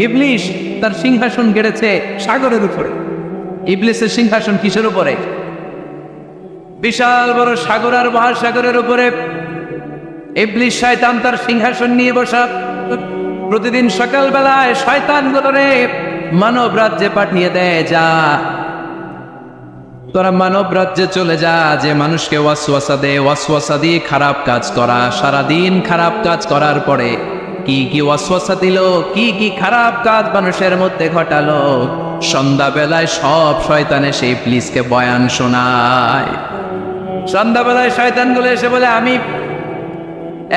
ইবলিস তার সিংহাসন গেড়েছে সাগরের উপরে। ইবলিসের সিংহাসন কিসের উপরে? বিশাল বড় সাগর আর মহাসাগরের উপরে ইবলিস শয়তান তার সিংহাসন নিয়ে বসা। প্রতিদিন সকালবেলায় শয়তান গুলোরে মানব রাজ্যে পাঠিয়ে দেয়, যা তোরা মানব রাজ্যে চলে যা, যে মানুষকে ওয়াসওয়াসা দে, ওয়াসওয়াসা দিয়ে খারাপ কাজ করা। সারাদিন খারাপ কাজ করার পরে কি কি ওয়াসওয়াসা দিল, কি কি খারাপ কাজ মানুষের মধ্যে ঘটালো, সন্ধ্যাবেলায় সব শয়তানে সেই ইবলিসকে বয়ান শোনায়। সন্ধ্যাবেলায় শয়তানগুলো এসে বলে, আমি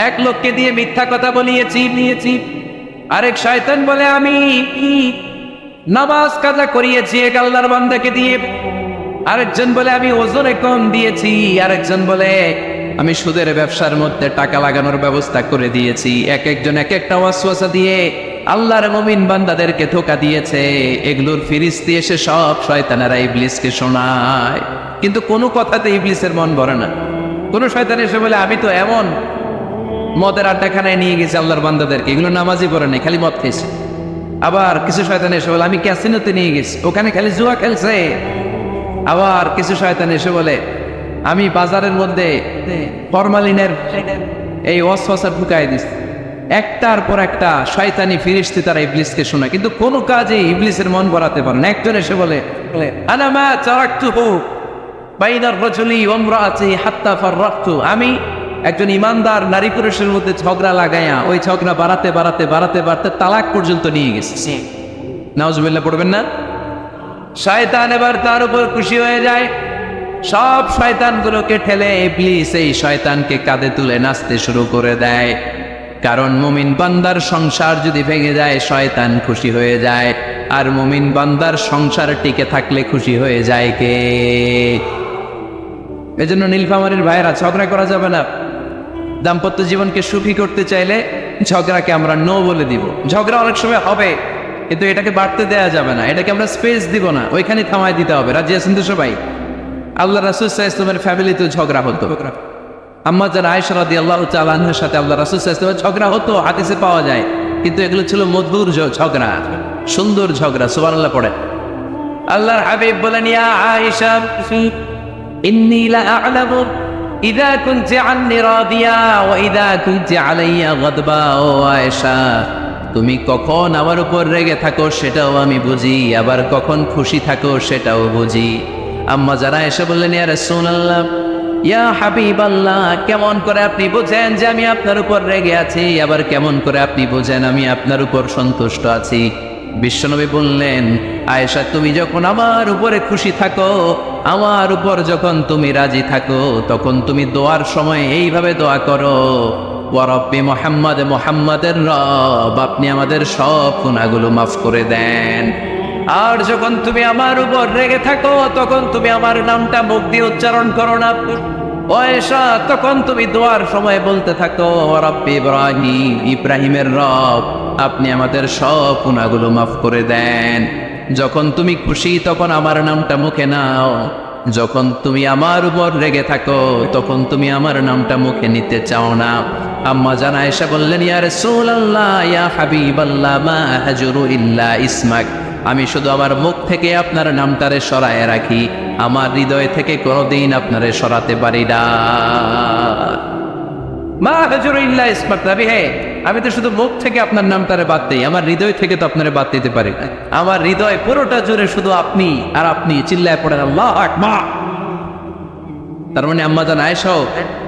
এক লোককে দিয়ে মিথ্যা কথা বলিয়েছি। আরেক শয়তান বলে, আমি নামাজ কাজা করিয়েছি এক আল্লাহর বান্দাকে দিয়ে। আরেকজন বলে, আমি ওজনে কম দিয়েছি। আরেকজন বলে, আমি সুদের ব্যবসার মধ্যে টাকা লাগানোর ব্যবস্থা করে দিয়েছি। এক একজন এক একটা ওয়াসওয়াসা দিয়ে আল্লাহর মুমিন বান্দাদেরকে ধোঁকা দিয়েছে। এগুলোর ফিরিস্তি এসে সব শয়তানেরা ইবলিসকে শোনায়, কিন্তু কোনো কথাতে ইবলিসের মন ভরে না। কোন শয়তান এসে বলে, আমি তো এমন মদের আড্ডাখানায় নিয়ে গেছি আল্লাহর বান্দাদেরকে, এগুলো নামাজই পড়ে নাই, খালি মদ খেয়েছে। আবার কিছু শয়তান এসে বলে, আমি ক্যাসিনোতে নিয়ে গেছি, ওখানে খালি জুয়া খেলছে। আবার কিছু শয়তান এসে বলে, আমি বাজারের মধ্যে ফরমালিনের এই ওয়াসওয়াসা ঢুকাই দিছি। একটার পর একটা শয়তানি ফিরিস্তি তারা ইবলিসকে শোনায়, কিন্তু কোনো কাজে ইবলিসের মন ভরাতে পারে না। একজন এসে বলে, আনা মা তারাকতুহু বাইনার রাজুলি ওয়া ইমরাআতি হাত্তা ফাররাকতু, আমি একজন ইমানদার নারী পুরুষের মধ্যে ঝগড়া লাগাইয়া ওই ঝগড়া বাড়াতে তালাক পর্যন্ত নিয়ে গেছে। নাউজুবিল্লাহ পড়বেন না? শয়তান এবার তার উপর খুশি হয়ে যায়। সব শয়তানগুলোকে ঠেলে ইবলিস এই শয়তানকে কাঁধে তুলে নাচতে শুরু করে দেয়। কারণ মুমিন বান্দার সংসার যদি ভেঙে যায় শয়তান খুশি হয়ে যায়, আর মুমিন বান্দার সংসার টিকে থাকলে খুশি হয়ে যায় কে? এজন্য নীলফামারীর ভাইয়েরা, ঝগড়া করা যাবে না। দাম্পত্য জীবনকে সুখী করতে চাইলে ঝগড়াকে আমরা নো বলে দিব। ঝগড়া অনেক সময় হবে, কিন্তু এটাকে বাড়তে দেওয়া যাবে না, এটাকে আমরা স্পেস দিব না, ওইখানে থামাই দিতে হবে। রাজি আছেন তো সবাই? আল্লাহ রাসূল সাল্লাল্লাহু আলাইহি ওয়াসাল্লামের ফ্যামিলিতে ঝগড়া হতো। আম্মা জান আয়েশা রাদিয়াল্লাহু তাআলা আনহার সাথে আল্লাহ রাসূল সাল্লাল্লাহু আলাইহি ওয়াসাল্লামের ঝগড়া হতো, হাদিসে পাওয়া যায়। কিন্তু এগুলো ছিল মধুর ঝগড়া, সুন্দর ঝগড়া। সুবহানাল্লাহ পড়ে। আল্লাহর হাবিব বলেন, ইয়া আয়েশা ইন্নী লা আ'লামু ইযা কুনতি আন্নী রাদিয়া ওয়া ইযা কুনতি আলাইয়া গাদবা। ও আয়েশা, তুমি কখন আমার উপর রেগে থাকো সেটাও আমি বুঝি, আবার কখন খুশি থাকো সেটাও বুঝি। আম্মা যারা এসে বললেন, ইয়া রাসূলুল্লাহ, ইয়া হাবিবাল্লাহ, কেমন করে আপনি বোঝেন যে আমি আপনার উপর রেগে আছি, আবার কেমন করে আপনি বোঝেন আমি আপনার উপর সন্তুষ্ট আছি? বিশ্বনবী বললেন, আয়েশা, তুমি যখন আমার উপরে খুশি থাকো, আমার উপর যখন তুমি রাজি থাকো, তখন তুমি দোয়ার সময় এইভাবে দোয়া করো, ওয়া রব্বি মুহাম্মদ, মুহাম্মাদের রব, আপনি আমাদের সব গুনাহগুলো মাফ করে দেন। আর যখন তুমি আমার উপর রেগে থাকো, তখন তুমি আমার নামটা মুখ দিয়ে উচ্চারণ করো না। আয়েশা, তখন তুমি দোয়ার সময় বলতে থাকো, ওয়া রব্বি ইব্রাহিম, ইব্রাহিমের রব, আপনি আমাদের সব গুনাহগুলো মাফ করে দেন। যখন তুমি খুশি তখন আমার নামটা মুখে নাও, যখন তুমি আমার উপর রেগে থাকো তখন তুমি আমার নামটা মুখে নিতে চাও না। আম্মা জান আয়েশা বললেন, ইয়া রাসূলুল্লাহ, ইয়া হাবিবাল্লাহ, মা আহজুরু ইল্লা ইসমাক, আমি শুধু আমার মুখ থেকে আপনার নামটারে সরায় রাখি, আমার হৃদয় থেকে কোনোদিন আপনারে সরাতে পারি না। মা আহজুরু ইল্লা ইসমাক, নবী হে, আমি তো শুধু মুখ থেকে আপনার নামটারে বাদ দিই, আমার হৃদয় থেকে তো আপনারে বাদ দিতে পারি না। আমার হৃদয় পুরোটা জুড়ে শুধু আপনি আর আপনি। চিল্লায় পড়েন আল্লাহু আকবার। তার মানে আম্মা জান আয়েশাও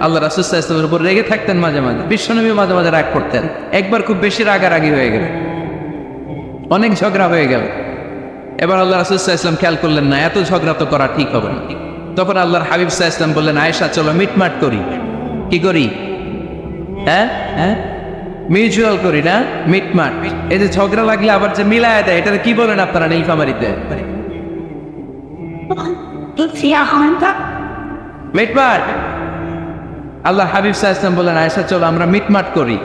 আল্লাহ রাসূল সাল্লাল্লাহু আলাইহি ওয়াসাল্লামের উপর রেগে থাকতেন মাঝে মাঝে। বিশ্বনবী মাঝে মাঝে রাগ করতেন। একবার খুব বেশি রাগারাগি হয়ে গেল, অনেক ঝগড়া হয়ে গেল। এবার আল্লাহ রাসূল সাল্লাল্লাহু আলাইহি ওয়াসাল্লাম খেয়াল করলেন না, এত ঝগড়া তো করা ঠিক হবে না। তখন আল্লাহর হাবিব সাল্লাল্লাহু আলাইহি ওয়াসাল্লাম বললেন, আয়েশা, চলো মিটমাট করি। কি করি? মিউচুয়াল করি না, মিটমাট। এই যে ঝগড়া লাগলে আবার যে মিলায় দেয়, এটা কি বলেন আপনারা নীলফামারীতে? মিটমাট। আল্লাহ হাবিব সাল্লাল্লাহু আলাইহি ওয়াসাল্লাম বললেন, আয়েশা, চলো আমরা মিটমাট করি,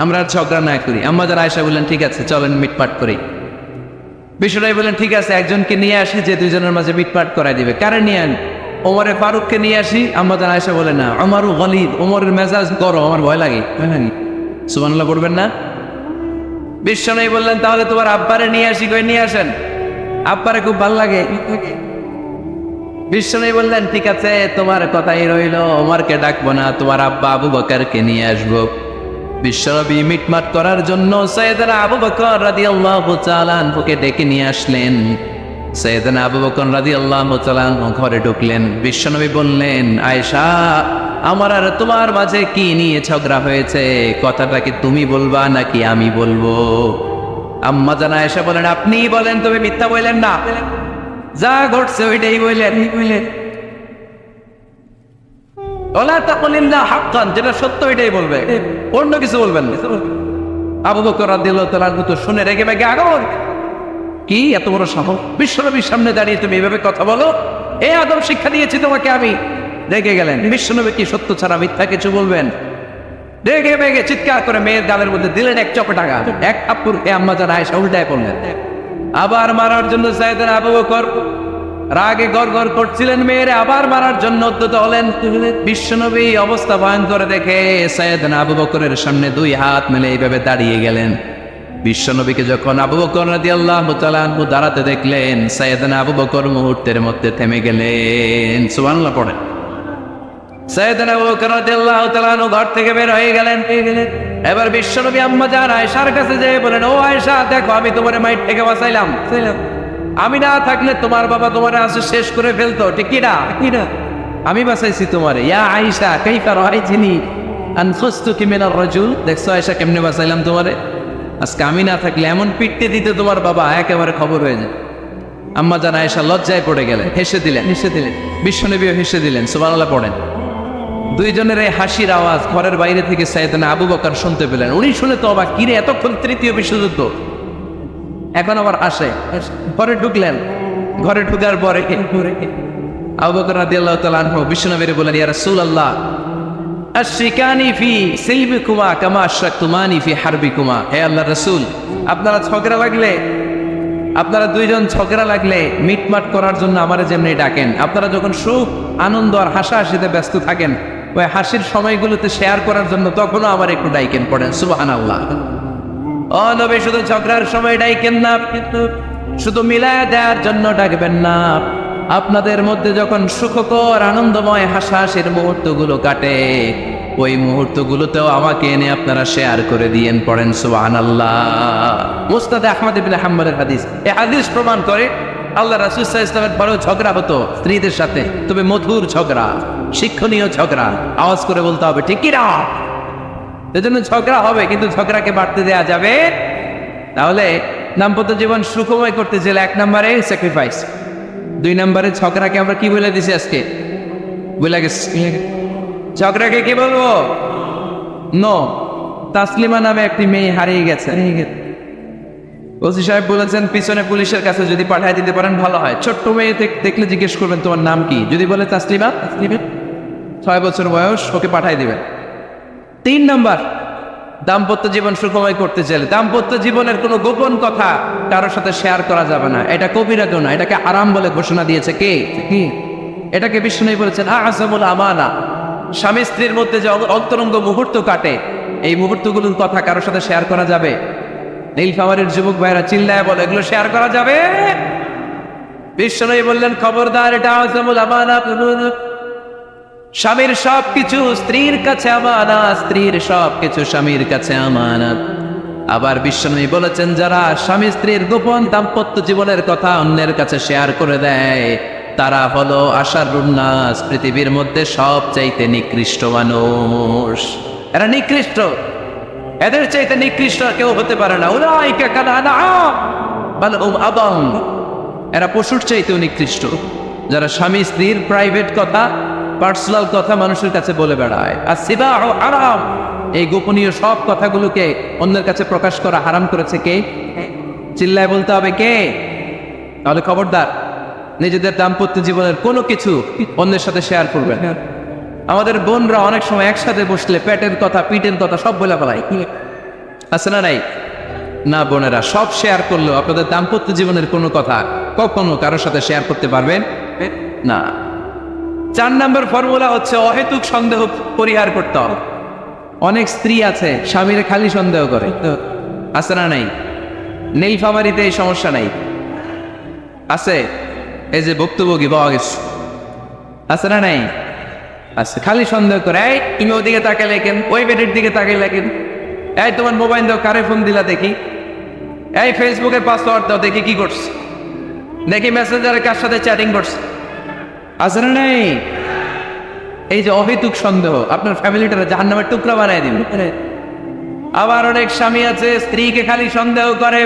আমরা আর ঝগড়া না করি। আম্মা জান আয়েশা বললেন, ঠিক আছে, চলেন মিটমাট করি। বিশ্বনবী বললেন, ঠিক আছে, একজনকে নিয়ে আসি যে দুইজনের মাঝে মিটমাট করাই দিবে। কারে নিয়ে আন? ওমরে ফারুককে নিয়ে আসি। আম্মা জান আয়েশা বলে, না, ওমরু গলিদ, ওমরের মেজাজ গরম, আমার ভয় লাগে। সুবহানাল্লাহ পড়বেন না? বিশ্বনবী বললেন, তাহলে তোমার আব্বারে নিয়ে আসি। কই নিয়ে আসেন, আব্বারে খুব ভালো লাগে। বিশ্বনবী বললেন, ঠিক আছে, তোমার কথাই রইল, ওমরকে ডাকবো না, তোমার আব্বা আবু বকরকে নিয়ে আসবো। বিশ্বনবী মিটমাট করার জন্য সাইয়েদনা আবু বকর রাদিয়াল্লাহু তাআলা আনহুকে ডেকে নিয়ে আসলেন। সাইয়েদনা আবু বকর রাদিয়াল্লাহু তাআলা আনহু ঘরে ঢুকলেন। বিশ্বনবী বললেন, আয়েশা, আমার আর তোমার মাঝে কি নিয়ে ঝগড়া হয়েছে? কথাটা কি তুমি বলবা নাকি আমি বলবো? আম্মা জান আয়েশা বলেন, আপনিই বলেন, তবে মিথ্যা বললেন না, যা ঘটছে ওইটাই বললেন। ওলা তাকুলিল্লাহ হাক্কান, যেটা সত্য ওইটাই বলবে, অন্য কিছু বলবেন না। আবু বকর রাদিয়াল্লাহু তাআলা আনহু তো শুনে রেগে মেগে আগুন। কি এত বড় সাহস, বিশ্বনবীর সামনে দাঁড়িয়ে তুমি এভাবে কথা বলো? এই আদব শিক্ষা দিয়েছি তোমাকে আমি। রেগে গেলেন। বিশ্বনবী কি সত্য ছাড়া মিথ্যা কিছু বলবেন? রেগে মেগে চিৎকার করে মেয়ের গালের মধ্যে দিলেন এক চপেটাঘা। এক থাপ্পড়ে আম্মা জান আয়েশা উল্টায় পড়লেন। আবার মারার জন্য সাইয়েদনা আবু বকর রাগে গড়গড় করছিলেন, মেয়েরে আবার মারার জন্য উদ্যত হলেন। বিশ্বনবী অবস্থা ভয়ঙ্কর দেখে সাইয়েদনা আবু বকরের সামনে দুই হাত মেলে এইভাবে দাঁড়িয়ে গেলেন। বিশ্বনবীকে যখন আবু বকর রাদিয়াল্লাহু তাআলা আনহু দাঁড়াতে দেখলেন, সাইয়েদনা আবু বকর মুহূর্তের মধ্যে থেমে গেলেন। সুবহানাল্লাহ পড়েন। সাইয়েদনা আবু বকর রাদিয়াল্লাহু তাআলা আনহু ঘর থেকে বের হয়ে গেলেন। এবার বিশ্বনবী আম্মা জান আয়েশার কাছে যেয়ে বলেন, ও আয়েশা, দেখো আমি তোমার মাইট থেকে বাঁচাইলাম। আমি না থাকলে তোমার বাবা তোমার আসে শেষ করে ফেলতো, ঠিক কি না? আমি বাঁচাইছি তোমারে। ইয়া আয়েশা কাইফা রাআইতিনি আনফাসতুকি মিনার রাজুল, দেখছো আয়েশা কেমনে বাঁচাইলাম তোমারে? আজকে আমি না থাকলে এমন পিটতে দিতে তোমার বাবা একেবারে খবর হয়ে যায়। আম্মা জান আয়েশা লজ্জায় পড়ে গেলেন, হেসে দিলেন। বিশ্বনবীও হেসে দিলেন। সুবহানাল্লাহ পড়েন। দুইজনের এই হাসির আওয়াজ ঘরের বাইরে থেকে সাইয়েদনা আবু বকর শুনতে পেলেন। উনি শুনে তো অবাক, কিরে এতক্ষণ তৃতীয় বিশ্বযুদ্ধ, এখন আবার আসে। ঘরে ঢুকলেন। ঘরে ঢুকার পরে আবু বকর রাদিয়াল্লাহু তাআলা আনহু বিশ্বনবীকে বললেন, ইয়া রাসূলুল্লাহ, আশরিকানি ফি সিলমিকুমা কামা আশরাকতুমানি ফি হারবিকুমা। হে আল্লাহর রাসূল, আপনারা দুইজন ঝগড়া লাগলে মিটমাট করার জন্য আমারে যেমনি ডাকেন, আপনারা যখন সুখ আনন্দ আর হাসাহাসিতে ব্যস্ত থাকেন, ওই হাসির সময়গুলোতে শেয়ার করার জন্য তখনও আমার একটু ডাইকেন। পড়েন সুবহানাল্লাহ। ও নবী, শুধু ঝগড়ার সময় ডাইকেন না, কিন্তু শুধু মিলায় দেওয়ার জন্য ডাকবেন না। আপনাদের মধ্যে যখন সুখকর আনন্দময় হাসাহাসির মুহূর্তগুলো কাটে, ওই মুহূর্তগুলোতেও আমাকে এনে আপনারা শেয়ার করে দিয়েন। পড়েন সুবহানাল্লাহ। মুসনাদ আহমদ ইবনে হাম্বলের হাদিস। এই হাদিস প্রমাণ করে আল্লাহ রাসূল সাল্লাল্লাহু আলাইহি ওয়াসাল্লামের বড় ঝগড়া হতো স্ত্রীদের সাথে, তবে মধুর ঝগড়া, শিক্ষণীয় ঝগড়া। আওয়াজ করে বলতে হবে, ঠিক কি না? এজন্য ঝগড়া হবে, কিন্তু ঝগড়াকে বাড়তে দেয়া যাবে। তাহলে দাম্পত্য জীবন সুখময় করতে চাইলে 1 নম্বরে স্যাক্রিফাইস, 2 নম্বরে ঝগড়াকে আমরা কি বলে দিছি আজকে? বলে গেছি ঝগড়াকে কি বলবো? নো। তাসলিমা নামে একটি মেয়ে হারিয়ে গেছে। ওসি সাহেব বলেছেন, পিছনে পুলিশের কাছে যদি পাঠিয়ে দিতে পারেন ভালো হয়। ছোট্ট মেয়ে দেখলে জিজ্ঞেস করবেন, তোমার নাম কি? যদি বলে তাসলিমা, 6 বছর বয়স, ওকে পাঠিয়ে দিবেন। 3 নম্বর, দাম্পত্য জীবন সুখময় করতে চাইলে দাম্পত্য জীবনের কোনো গোপন কথা কারোর সাথে শেয়ার করা যাবে না। এটা কবিরা গুনাহ, এটাকে আরাম বলে ঘোষণা দিয়েছে কে? এটাকে বিষ্ণু বলেছেন আযমুল আমানা। স্বামী স্ত্রীর মধ্যে যে অন্তরঙ্গ মুহূর্ত কাটে, এই মুহূর্তগুলোর কথা কারোর সাথে শেয়ার করা যাবে? নীলফামারীর যুবক ভাইরা চিল্লায় বলে, এগুলো শেয়ার করা যাবে? বিষ্ণু বললেন, খবরদার, এটা আযমুল আমানা। স্বামীর সবকিছু স্ত্রীর কাছে আমানত, স্ত্রীর সবকিছু স্বামীর কাছে আমানত। আবার বিশ্বনবী বলেছেন, যারা স্বামী স্ত্রীর গোপন দাম্পত্য জীবনের কথা অন্যের কাছে শেয়ার করে দেয়, তারা হলো আশারুন নাস, পৃথিবীর মধ্যে সবচাইতে নিকৃষ্ট মানুষ। এরা নিকৃষ্ট, এদের চাইতে নিকৃষ্ট কেউ হতে পারে না। উলাইকা কাল আনআম বাল হুম আদাল। এরা পশুর চাইতেও নিকৃষ্ট, যারা স্বামী স্ত্রীর প্রাইভেট কথা, পার্সোনাল কথা মানুষের কাছে বলে বেড়ায়। আর সিবাহ হারাম, এই গোপনীয় সব কথাগুলোকে অন্যের কাছে প্রকাশ করা হারাম করেছে কে? চিল্লায় বলতে হবে কে? তাহলে খবরদার, নিজেদের দাম্পত্য জীবনের কোনো কিছু অন্যের সাথে শেয়ার করবেন। আমাদের বোনরা অনেক সময় একসাথে বসলে পেটের কথা, পিঠের কথা সব বলে ফেলায়, আছে না? নাই না বোনেরা, সব শেয়ার করলেও আপনাদের দাম্পত্য জীবনের কোনো কথা কখনো কারোর সাথে শেয়ার করতে পারবেন না। 4 নম্বর ফর্মুলা হচ্ছে অহেতুক সন্দেহ পরিহার করতে হবে। অনেক স্ত্রী আছে স্বামীরে খালি সন্দেহ করে, আছে না নাই? নীলফামারীতে এই সমস্যা নাই? আছে? এই যে ভুক্তভোগী পাওয়া গেছে, আছে না নাই? আছে। খালি সন্দেহ করে, এই তুমি ওদিকে তাকালে কেন, ওই বেডের দিকে তাকাইলে কেন, এই তোমার মোবাইল দাও, কারে ফোন দিলা দেখি, এই ফেসবুকের পাসওয়ার্ড দাও দেখি কি করছে, দেখি মেসেঞ্জারে কার সাথে চ্যাটিং করছে, আছে না নাই? এই যে অহেতুক সন্দেহ আপনার ফ্যামিলিটারে জাহান্নামের টুকরা বানায় দিন। আবার অনেক স্বামী আছে স্ত্রীকে খালি সন্দেহ করে,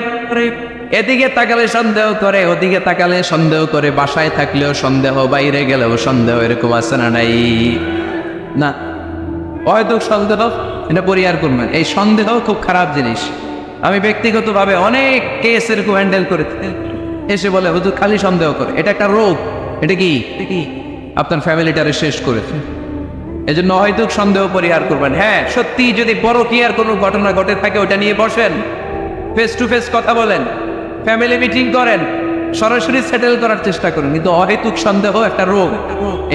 এদিকে তাকালে সন্দেহ করে, ওদিকে তাকালে সন্দেহ করে, বাসায় থাকলেও সন্দেহ, বাইরে গেলেও সন্দেহ, এরকম আছে না নাই? না, অহেতুক সন্দেহ এটা পরিহার করবেন। এই সন্দেহ খুব খারাপ জিনিস। আমি ব্যক্তিগতভাবে অনেক কেস এরকম হ্যান্ডেল করে, এসে বলে হুজুর খালি সন্দেহ করে, এটা একটা রোগ। এটা কি আপনার ফ্যামিলিটারে শেষ করেছে। এই জন্য অহেতুক সন্দেহ পরিহার করবেন। হ্যাঁ, সত্যি যদি পরকীয়ার কোনো ঘটনা ঘটে থাকে ওটা নিয়ে বসেন, ফেস টু ফেস কথা বলেন, ফ্যামিলি মিটিং করেন, সরাসরি সেটেল করার চেষ্টা করুন। কিন্তু অহেতুক সন্দেহ একটা রোগ।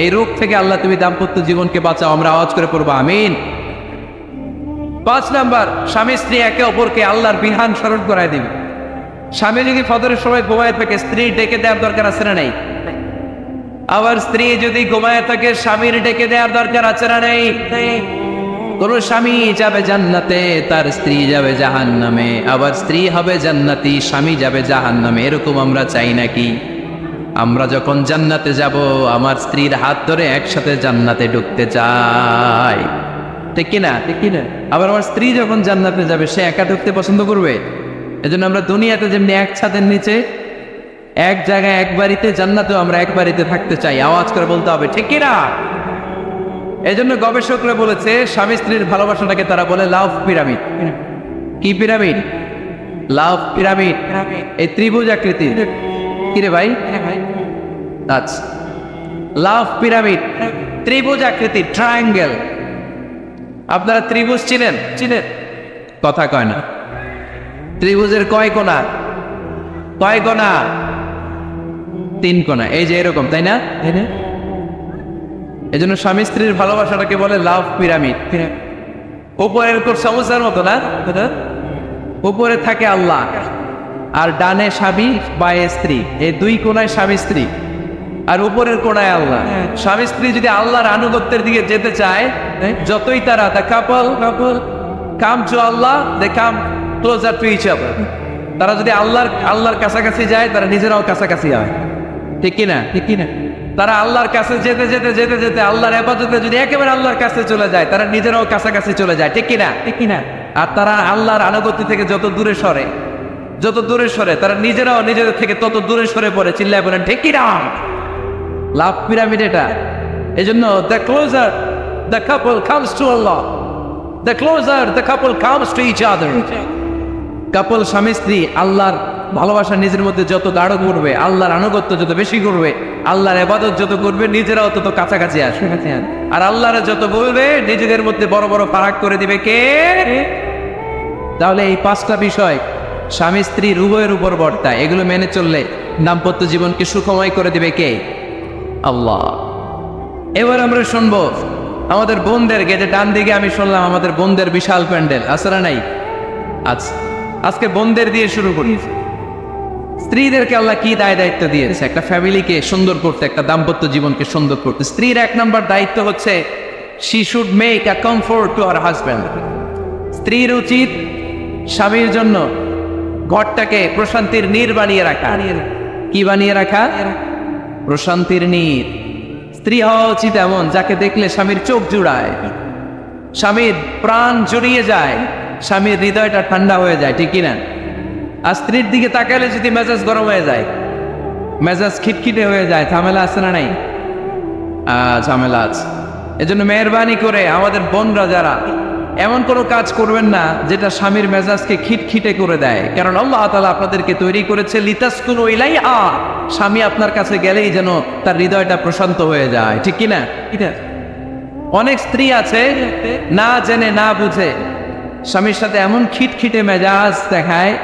এই রোগ থেকে আল্লাহ তুমি দাম্পত্য জীবনকে বাঁচাও, আমরা আওয়াজ করে পড়বো আমিন। 5 নাম্বার, স্বামী স্ত্রী একে অপরকে আল্লাহর বিধান স্মরণ করায় দিবে। স্বামী যদি ফজরের সময় ঘুমায় থাকে, স্ত্রী ডেকে দেওয়ার দরকার আছে না নাই? আবার স্ত্রী যদি ঘুমায় থাকে, স্বামীর ডেকে দেওয়ার দরকার আছে না নাই? কোন স্বামী যাবে জান্নাতে, তার স্ত্রী যাবে জাহান্নামে, আবার স্ত্রী হবে জান্নাতি, স্বামী যাবে জাহান্নামে। এরকম আমরা চাই নাকি? আমরা যখন জান্নাতে যাব, আমার স্ত্রীর হাত ধরে একসাথে জান্নাতে ঢুকতে চাই, ঠিক কিনা? ঠিক কিনা? আবার আমার স্ত্রী যখন জান্নাতে যাবে, সে একা ঢুকতে পছন্দ করবে। এজন্য আমরা দুনিয়াতে যেমনি এক ছাদের নিচে, এক জায়গায়, এক বাড়িতে, জান্নাতেও আমরা এক বাড়িতে থাকতে চাই। আওয়াজ করে বলতে হবে ঠিক কিনা? এই জন্য গবেষকরা বলেছে স্বামী স্ত্রীর ভালোবাসাটাকে তারা বলে লাভ পিরামিড। কি পিরামিড? লাভ পিরামিড। এই ত্রিভুজ আকৃতির। কিরে ভাই? আচ্ছা, লাভ পিরামিড ত্রিভুজ আকৃতির, ট্রায়াঙ্গেল। আপনারা ত্রিভুজ চিনেন? চিনেন? কথা কয় না। ত্রিভুজের কয় কোণা? কয় কোণা? 3 কোণা। এই যে এরকম, তাই না? এই জন্য স্বামী স্ত্রীর ভালোবাসাটাকে বলে লাভ পিরামিড। উপরের কোণ সমুচার মতো না, উপরে থাকে আল্লাহ, আর ডানে স্বামী বায়ে স্ত্রী, এই 2 কোণায় স্বামী স্ত্রী, আর উপরের কোণায় আল্লাহ। স্বামী স্ত্রী যদি আল্লাহর আনুগত্যের দিকে যেতে চায়, যতই তারা the couple come to Allah, they come closer to each other। তারা যদি আল্লাহর কাছাকাছি যায়, তারা নিজেরাও কাছাকাছি হয়, ঠিক কিনা? ঠিক কিনা? তারা আল্লাহর কাছে যেতে যেতে যেতে যেতে আল্লাহর ইবাদতে যদি একেবারে আল্লাহর কাছে চলে যায়, তারা নিজেরাও কাছাকাছি চলে যায়, ঠিক কিনা? ঠিক কিনা? আর তারা আল্লাহর আনুগত্য থেকে যত দূরে সরে, তারা নিজেরাও নিজেদের থেকে তত দূরে সরে পড়ে। চিল্লায় বলেন ঠিক কিনা? লাভ পিরামিড এটা। এই জন্য the closer the couple comes to Allah, the closer the couple comes to each other। কাপল স্বামী স্ত্রী আল্লাহর ভালোবাসা নিজের মধ্যে যত গাঢ় করবে, আল্লাহর আনুগত্য যত বেশি করবে, আল্লাহর ইবাদত যত করবে, নিজেরাও তত কাছাকাছি আসবে। আর আল্লাহরে যত বলবে, নিজেদের মধ্যে বড় বড় ফারাক করে দিবে কে? তাহলে এই 5টা বিষয় স্বামী স্ত্রীর উভয়ের উপর বর্তায়। এগুলো মেনে চললে দাম্পত্য জীবনকে সুখময় করে দিবে কে? আল্লাহ। এবার আমরা শুনবো আমাদের বোনদেরকে, যে ডান দিকে আমি শুনলাম আমাদের বোনদের বিশাল প্যান্ডেল, আছে না নাই? আচ্ছা, আজকে বোনদের দিয়ে শুরু করি। স্ত্রীদেরকে আল্লাহ কি দায়িত্ব দিয়েছে একটা ফ্যামিলিকে সুন্দর করতে, একটা দাম্পত্য জীবনকে সুন্দর করতে? স্ত্রীর 1 নম্বর দায়িত্ব হচ্ছে she should make a comfort to her husband। স্ত্রীর উচিত স্বামীর জন্য ঘরটাকে প্রশান্তির নীড় বানিয়ে রাখা। কি বানিয়ে রাখা? প্রশান্তির নীড়। স্ত্রী হওয়া উচিত এমন, যাকে দেখলে স্বামীর চোখ জুড়ায়, স্বামীর প্রাণ জড়িয়ে যায়, স্বামীর হৃদয়টা ঠান্ডা হয়ে যায়, ঠিক কিনা? আর স্ত্রীর দিকে তাকালে যদি মেজাজ গরম হয়ে যায়, মেজাজ খিটখিটে হয়ে যায়, ঝামেলা আছে না নাই? ঝামেলা আছে। এজন্য মেহরবানি করে আমাদের বোনরা যারা, এমন কোনো কাজ করবেন না যেটা স্বামীর মেজাজকে খিটখিটে করে দেয়। কারণ আল্লাহ তাআলা আপনাদেরকে তৈরি করেছে লিতাসকুনু ইলাইহা, স্বামী আপনার কাছে গেলেই যেন তার হৃদয়টা প্রশান্ত হয়ে যায়, ঠিক কিনা? অনেক স্ত্রী আছে না জেনে না বুঝে স্বামীর সাথে এমন খিটখিটে মেজাজ দেখায়,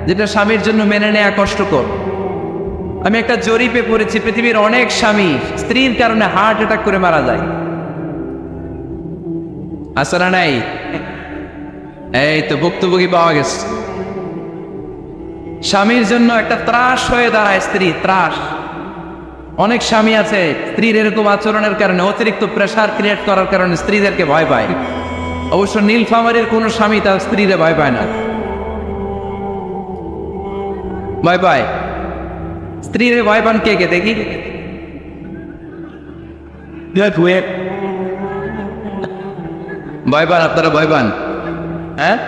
যেটা স্বামীর জন্য মেনে নেওয়া কষ্টকর। আমি একটা জরিপে পড়েছি, পৃথিবীর অনেক স্বামী স্ত্রীর কারণে হার্ট অ্যাটাক করে মারা যায়। আছে না নাই? এই তো ভুক্তভোগী পাওয়া গেছে। স্বামীর জন্য একটা ত্রাস হয়ে দাঁড়ায় স্ত্রী, ত্রাস। অনেক স্বামী আছে স্ত্রীর এরকম আচরণের কারণে, অতিরিক্ত প্রেসার ক্রিয়েট করার কারণে স্ত্রীদেরকে ভয় পায়। অবশ্য নীলফামারীর কোন স্বামী তার স্ত্রীরে ভয় পায় না। ভয় পায়? স্ত্রীরে ভয় পান কে কে দেখি? ভয় পান আপনারা? ভয় পান? হ্যাঁ,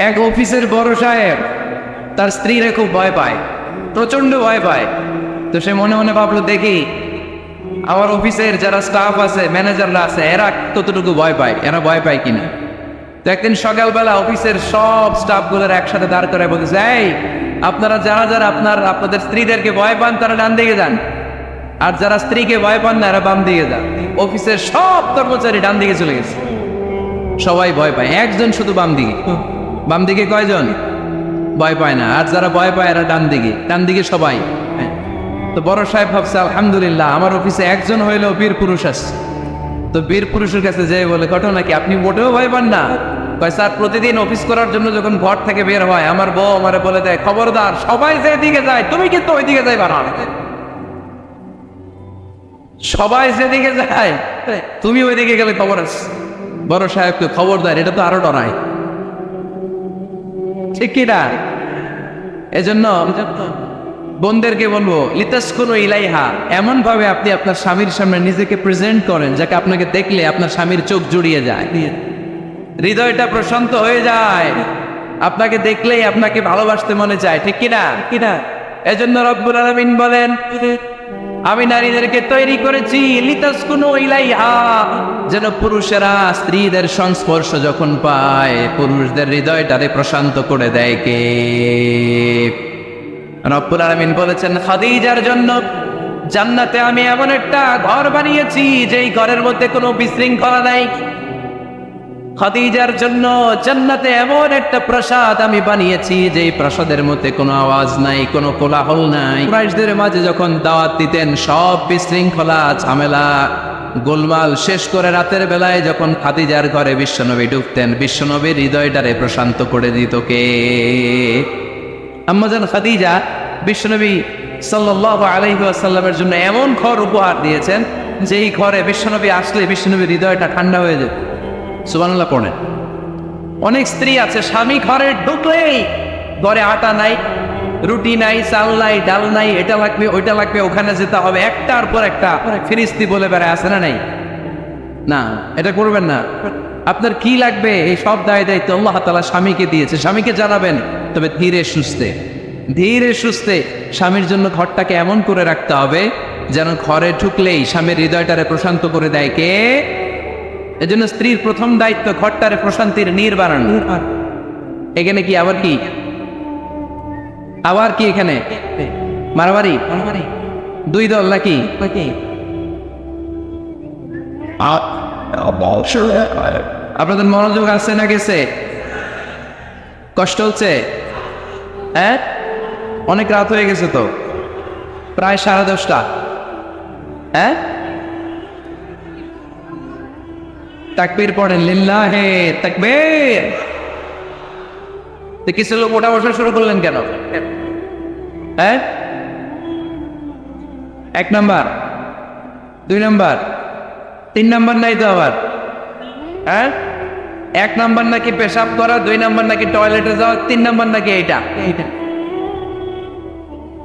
এক অফিসের বড় সাহেব তার স্ত্রীরে খুব ভয় পায়, প্রচন্ড ভয় পায়। তো সে মনে মনে ভাবলো, দেখি আমার অফিসের যারা স্টাফ আছে, ম্যানেজাররা আছে, এরা কতটুকু ভয় পায়, এরা ভয় পায় কিনা। তো একদিন সকালবেলা অফিসের সব স্টাফগুলোর একসাথে দাঁড় করে বলতেছে, এই আপনারা যারা যারা আপনাদের স্ত্রীদেরকে ভয় পান তারা ডান দিকে যান, আর যারা স্ত্রীকে ভয় পান না এরা বাম দিকে যান। অফিসের সব কর্মচারী ডান দিকে চলে গেছে, সবাই ভয় পায়, একজন শুধু বাম দিকে। বাম দিকে কয়জন ভয় পায় না, আর যারা ভয় পায় এরা ডান দিকে, ডান দিকে সবাই। তো বড় সাহেব ভাবছে, আলহামদুলিল্লাহ আমার অফিসে একজন হইলেও বীর পুরুষ আসছে। তো বীর পুরুষের কাছে যেয়ে বলে, ঘটনা কি, আপনি মোটেও ভয় পান না? কয়, স্যার প্রতিদিন অফিস করার জন্য যখন ঘর থেকে বের হয় আমার বউ আমারে বলে দেয়, খবরদার সবাই যেদিকে যায় তুমি কিন্তু ওইদিকে যাইবা না। সবাই যেদিকে যায় তুমি ওইদিকে গেলে খবর আছে। বড় সাহেবকে খবরদার, এটা তো আরো ডরায়, ঠিক কিনা? এজন্য বোনদেরকে বলবো, লিতাসকুনু ইলাইহা, এমন ভাবে আপনি আপনার স্বামীর সামনে নিজেকে প্রেজেন্ট করেন যাকে আপনাকে দেখলে আপনার স্বামীর চোখ জুড়িয়ে যায়, হৃদয়টা প্রশান্ত হয়ে যায়, আপনাকে দেখলেই আপনাকে ভালোবাসতে মনে চায়, ঠিক কিনা? এজন্য রব্বুল আলামিন বলেন, আমি নারীদেরকে তৈরি করেছি লিতাসকুনু ইলাইহা, যেন পুরুষেরা স্ত্রীদের সংস্পর্শ যখন পায় পুরুষদের হৃদয়টারে প্রশান্ত করে দেয় কে? রব্বুল আলামিন বলেছেন, খাদিজার জন্য জান্নাতে আমি এমন একটা ঘর বানিয়েছি যেই ঘরের মধ্যে কোনো বিশৃঙ্খলা নাই। খাদিজার জন্য জান্নাতে এমন একটা প্রাসাদ আমি বানিয়েছি যেই প্রাসাদের মধ্যে কোনো আওয়াজ নাই, কোনো কোলাহল নাই। কুরাইশদের মাঝে যখন দাওয়াত দিতেন সব বিশৃঙ্খলা ঝামেলা গোলমাল শেষ করে রাতের বেলায় যখন খাদিজার ঘরে বিশ্বনবী ঢুকতেন, বিশ্বনবীর হৃদয়টারে প্রশান্ত করে দিত কে? আম্মাজান খাদিজা বিশ্বনবী সাল্লাল্লাহু আলাইহি ওয়াসাল্লামের জন্য এমন ঘর উপহার দিয়েছেন যেই ঘরে বিশ্বনবী আসলে বিশ্বনবীর হৃদয়টা ঠান্ডা হয়ে যেত। সুবহানাল্লাহ পড়েন। অনেক স্ত্রী আছে স্বামী ঘরে ঢুকলেই ঘরে আটা নাই, রুটি নাই, চাল নাই, ডাল নাই, এটা লাগবে ওইটা লাগবে, ওখানে যেতে হবে, একটার পর একটা ফিরিস্তি বলে বেড়ায়, আছে না নাই? না, এটা করবেন না। আপনার কি লাগবে এই সব দায় দায়িত্ব আল্লাহ তাআলা স্বামীকে দিয়েছে, স্বামীকে জানাবেন, তবে ধীরে সুস্থে ধীরে সুস্থে স্বামীর জন্য ঘরটাকে এমন করে রাখতে হবে যেন ঘরে ঢুকলেই স্বামীর হৃদয়টারে প্রশান্ত করে দেয় কে? এজন্য স্ত্রীর প্রথম দায়িত্ব ঘরটারে প্রশান্তির নীড় বানানো। এখানে কি আবার কি এখানে মারামারি দুই দল নাকি? আপনাদের মনোযোগ আছে না গেছে? কষ্ট হচ্ছে? হ্যাঁ, অনেক রাত হয়ে গেছে তো, প্রায় 10:30। হ্যাঁ, তাকবীর পড়েন, লিল্লাহে তাকবীর। তো কিছু লোক ওঠা বসা শুরু করলেন কেন? হ্যাঁ, 1 নাম্বার 2 নাম্বার 3 নাম্বার নাই তো আবার? হ্যাঁ, 1 নাম্বার নাকি পেশাব করা, 2 নাম্বার নাকি টয়লেটে যাওয়া, 3 নাম্বার নাকি এইটা।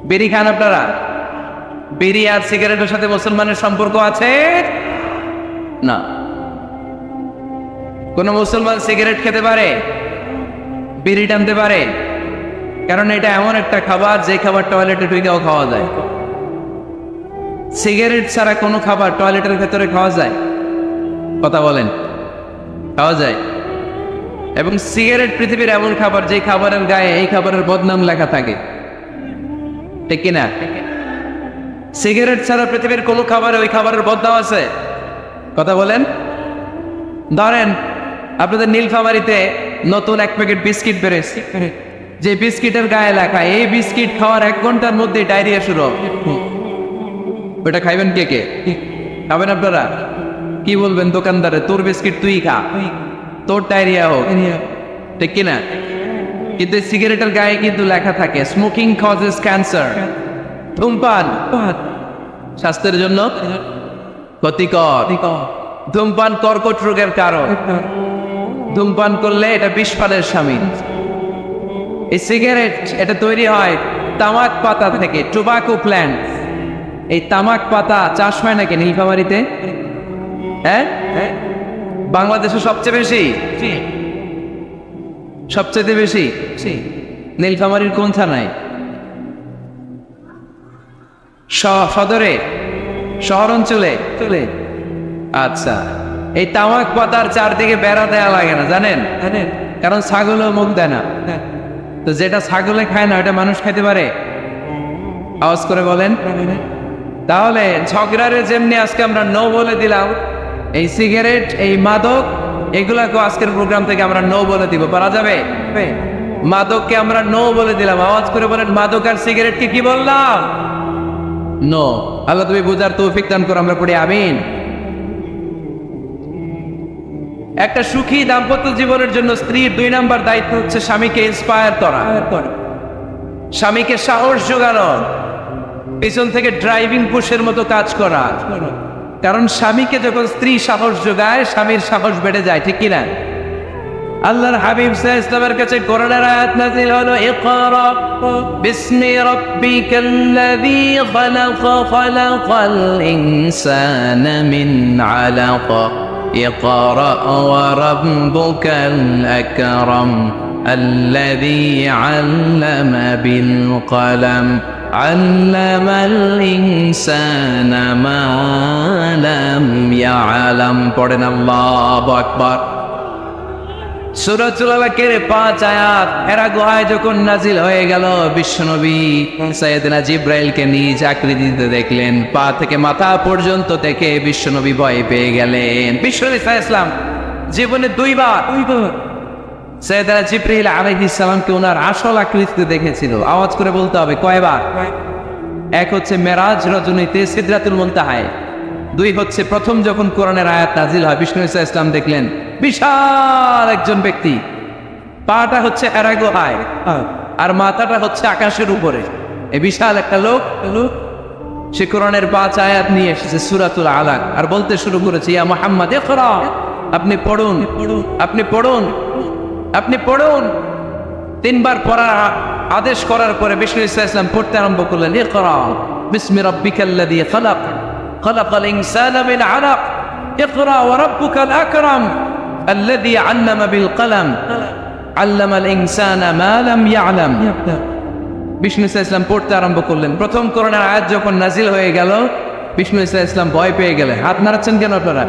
বিড়ি খান আপনারা? বিড়ি আর সিগারেটের সাথে মুসলমানের সম্পর্ক আছে? না। কোন মুসলমান সিগারেট খেতে পারে, বিড়ি টানতে পারে? কারণ এটা এমন একটা খাবার যে খাবার টয়লেটে ঢুকেও খাওয়া যায়। সিগারেট ছাড়া কোনো খাবার টয়লেটের ভেতরে খাওয়া যায়? কথা বলেন, খাওয়া যায়। এবং সিগারেট পৃথিবীর এমন খাবার যে খাবারের গায়ে এই খাবারের বদনাম লেখা থাকে, ঠিক কিনা? সিগারেট ছাড়া পৃথিবীর কোনো খাবারে ওই খাবারের বদনাম আছে? কথা বলেন। ধরেন আপনাদের নীলফামারীতে নতুন 1 প্যাকেট বিস্কিট বেরোচ্ছে, যে বিস্কিটের গায়ে লেখা এই বিস্কিট খাওয়ার 1 ঘন্টার মধ্যে ডায়রিয়া শুরু হবে। ওটা খাইবেন কে কে? খাবেন আপনারা? কি বলবেন দোকানদারে, তোর বিস্কিট তুই খা, তোর ডায়রিয়া হোক, ঠিক কিনা? কিন্তু সিগারেটের গায়ে কিন্তু লেখা থাকে স্মোকিং কজেস ক্যান্সার, ধূমপান স্বাস্থ্যের জন্য ক্ষতিকর, ধূমপান কর্কট রোগের কারণ, ধূমপান করলে এটা বিষপানের শামিল। এই সিগারেট এটা তৈরি হয় তামাক পাতা থেকে, টোবাকো প্ল্যান্ট। এই তামাক পাতা চাষ হয় নাকি নীলফামারীতে? হ্যাঁ, বাংলাদেশে সবচেয়ে বেশি, সবচেয়ে বেশি নীলফামারীর কোন থানায়? সদরে, শহর অঞ্চলে। আচ্ছা, এই তামাক পাতার চারদিকে বেড়া দেয়া লাগে না, জানেন? কারণ ছাগলও মুখ দেয় না। তো যেটা ছাগলে খায় না ওটা মানুষ খাইতে পারে? আওয়াজ করে বলেন। তাহলে ঝগড়ারে যেমনি আজকে আমরা নো বলে দিলাম, এই সিগারেট, এই মাদক, এগুলাকে আজকের প্রোগ্রাম থেকে আমরা নো বলে দিব। পারা যাবে? মাদককে আমরা নো বলে দিলাম। আওয়াজ করে বলেন, মাদক আর সিগারেটকে কি বললাম? নো। আল্লাহ তুমি বুঝার তৌফিক দান করো, আমরা পড়ি আমিন। একটা সুখী দাম্পত্য জীবনের জন্য স্ত্রীর 2 নাম্বার দায়িত্ব হচ্ছে স্বামীকে ইন্সপায়ার করা, স্বামীকে সাহস জোগানো, পিছন থেকে ড্রাইভিং পুশের মতো কাজ করা। কারণ স্বামীকে যখন স্ত্রী সাহস যোগায়, স্বামীর সাহস বেড়ে যায়, ঠিক কিনা? আল্লাহর হাবিব সাল্লাল্লাহু আলাইহি ওয়াসাল্লামের কাছে কোরআনের আয়াত নাযিল হলো, ইকরা বিসমি রাব্বিকাল্লাযী খালাক, খালাকাল ইনসানা মিন আলাক, ইকরা ওয়া রাব্বুকাল আকরাম আল্লাযী আল্লামা বিল কলম আল্লামাল ইনসানা মা লাম ইয়ালাম। পড়েন আল্লাহু আকবার। সূরাতুল আলাকের 5 আয়াত হেরা গুহায় যখন নাজিল হয়ে গেল, বিশ্বনবী সাইয়েদনা জিবরাইলকে নিজ আকৃতিতে দেখলেন, পা থেকে মাথা পর্যন্ত দেখে বিশ্বনবী ভয় পেয়ে গেলেন। বিশ্বনবী সাল্লাল্লাহু আলাইহি ওয়াসাল্লাম জীবনে 2 বার সাইয়েদনা জিবরাইল আলাইহিস সালামকে ওনার আসল আকৃতিতে দেখেছিল। আওয়াজ করে বলতে হবে, কয়বার? এক হচ্ছে মেরাজ রজনীতে সিদরাতুল মুনতাহায়, 2 হচ্ছে প্রথম যখন কোরআনের আয়াত নাজিল হয়, বিষ্ণু সাল্লাল্লাহু আলাইহি ওয়াসাল্লাম দেখলেন বিশাল একজন ব্যক্তি, পাটা হচ্ছে হেরা গুহায় আর মাথাটা হচ্ছে আকাশের উপরে। এই বিশাল একটা লোক, সে কোরআনের 5 আয়াত নিয়ে এসেছে সূরাতুল আলাক, আর বলতে শুরু করেছে, ইয়া মুহাম্মদ ইকরা, আপনি পড়ুন, আপনি পড়ুন, আপনি পড়ুন। 3 বার পড়ার আদেশ করার পরে বিষ্ণু সাল্লাল্লাহু আলাইহি ওয়াসাল্লাম পড়তে আরম্ভ করলেন, ইকরা বিসমি রাব্বিকাল্লাযী খালাক, খালাকাল ইনসানা মিন আলাক, ইকরা ওয়া রাব্বুকাল আকরাম আল্লাযী আল্লামা বিল কলম আল্লামাল ইনসানা মা লাম ইয়ালাম। বিষ্ণু সাল্লাল্লাহু আলাইহি ওয়াসাল্লাম পড়তে আরম্ভ করলেন। প্রথম কোরআনের আয়াত যখন নাজিল হয়ে গেল, বিষ্ণু সাল্লাল্লাহু আলাইহি ওয়াসাল্লাম ভয় পেয়ে গেলেন। হাত নাড়াচ্ছেন কেন আপনারা?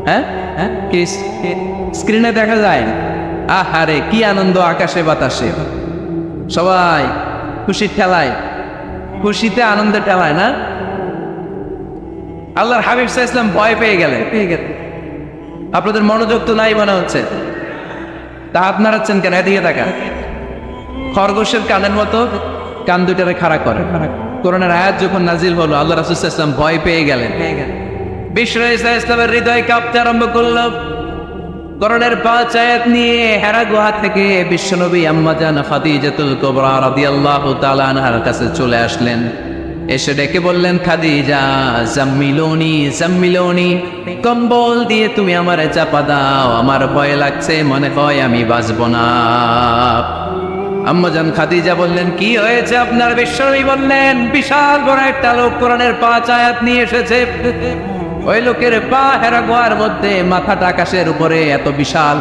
হ্যাঁ, কি স্ক্রিনে দেখা যায়? আহারে কি আনন্দ আকাশে বাতাসে, সবাই খুশির ঠেলায়, খুশিতে আনন্দে ঠেলায় না? আল্লাহর হাবিব সাল্লাল্লাহু আলাইহি ওয়াসাল্লাম ভয় পেয়ে গেলেন। আপনাদের মনোযোগ তো নাই মনে হচ্ছে, তা হাত নাড়াচ্ছেন কেন? এদিকে তাকা। খরগোশের কানের মতো কান দুটারে খাড়া করে। কোরআনের আয়াত যখন নাজিল হলো, আল্লাহ রাসূল সাল্লাল্লাহু আলাইহি ওয়াসাল্লাম ভয় পেয়ে গেলেন। বিষ্ণু সাল্লাল্লাহু আলাইহি ওয়াসাল্লামের হৃদয় কাঁপতে আরম্ভ করলো। কোরআনের 5 আয়াত নিয়ে হেরা গুহা থেকে বিশ্বনবী আম্মা জান খাদিজাতুল কুবরা রাদিয়াল্লাহু তাআলা আনহার কাছে চলে আসলেন। এসে ডেকে বললেন, খাদিজা জাম্মিলুনি জাম্মিলুনি, কম্বল দিয়ে তুমি আমারে চাপা দাও, আমার ভয় লাগছে, মনে হয় আমি বাঁচব না। আম্মা জান খাদিজা বললেন, কি হয়েছে আপনার? বিশ্বনবী বললেন, বিশাল বড় একটা লোক কোরআনের 5 আয়াত নিয়ে এসেছে। ওই লোকের পা হেরা গুহার মধ্যে, মাথাটা আকাশের উপরে, এত বিশাল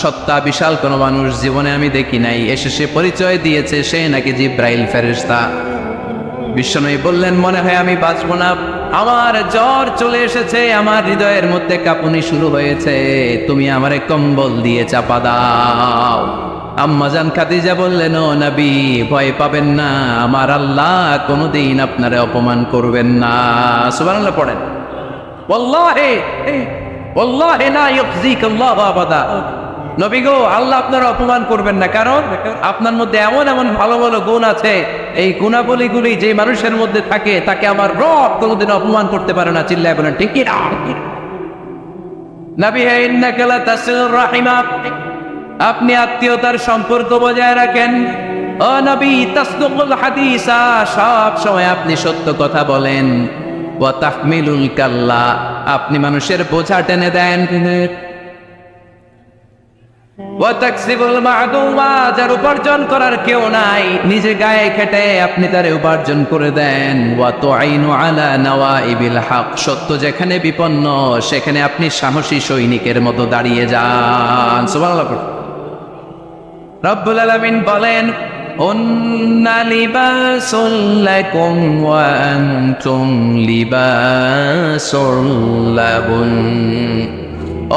সত্তা, বিশাল কোন মানুষ জীবনে আমি দেখি নাই। এসে সে পরিচয় দিয়েছে সে নাকি জিব্রাইল ফেরেশতা। বিশ্বনবী বললেন, মনে হয় আমি বাঁচব না, আমার জ্বর চলে এসেছে, আমার হৃদয়ের মধ্যে কাঁপুনি শুরু হয়েছে, তুমি আমারে কম্বল দিয়ে চাপা দাও। আম্মা জান খাদিজা বললেন, ও নবী ভয় পাবেন না, আমার আল্লাহ কোনোদিন আপনারে অপমান করবেন না। সুবহানাল্লাহ পড়েন। ওয়াল্লাহি ওয়াল্লাহি লা ইউখজিকাল্লাহু আবাদা। নবী গো, আল্লাহ আপনার অপমান করবেন না, কারণ আপনার মধ্যে এমন এমন ভালো ভালো গুণ আছে, এই গুণাবলীগুলি যে মানুষের মধ্যে থাকে তাকে আমার রব কোনোদিন অপমান করতে পারে না। চিল্লায় বলেন ঠিক কি না? নবী হে, ইন্নাকা লা তাসিলুর রাহিমা, আপনি আত্মীয়তার সম্পর্ক বজায় রাখেন। ও নবী, তাসদুকুল হাদিসা, সব সময় আপনি সত্য কথা বলেন। ওয়া তাহমিলুল কাল্লা, আপনি মানুষের বোঝা টেনে দেন। ওয়া তাকসিবুল মা'দুমা, যার উপার্জন করার কেউ নাই, নিজে গায়ে খেটে আপনি তারে উপার্জন করে দেন। ওয়া তুআইনু আলা নাওয়াইবিল হক, সত্য যেখানে বিপন্ন সেখানে আপনি সাহসী সৈনিকের মতো দাঁড়িয়ে যান। সুবহানাল্লাহ। রব্বুল আলামিন বলেন, উন্না লিবাসুল লাকুম ওয়া আনতুম লিবাসুল লাহুন।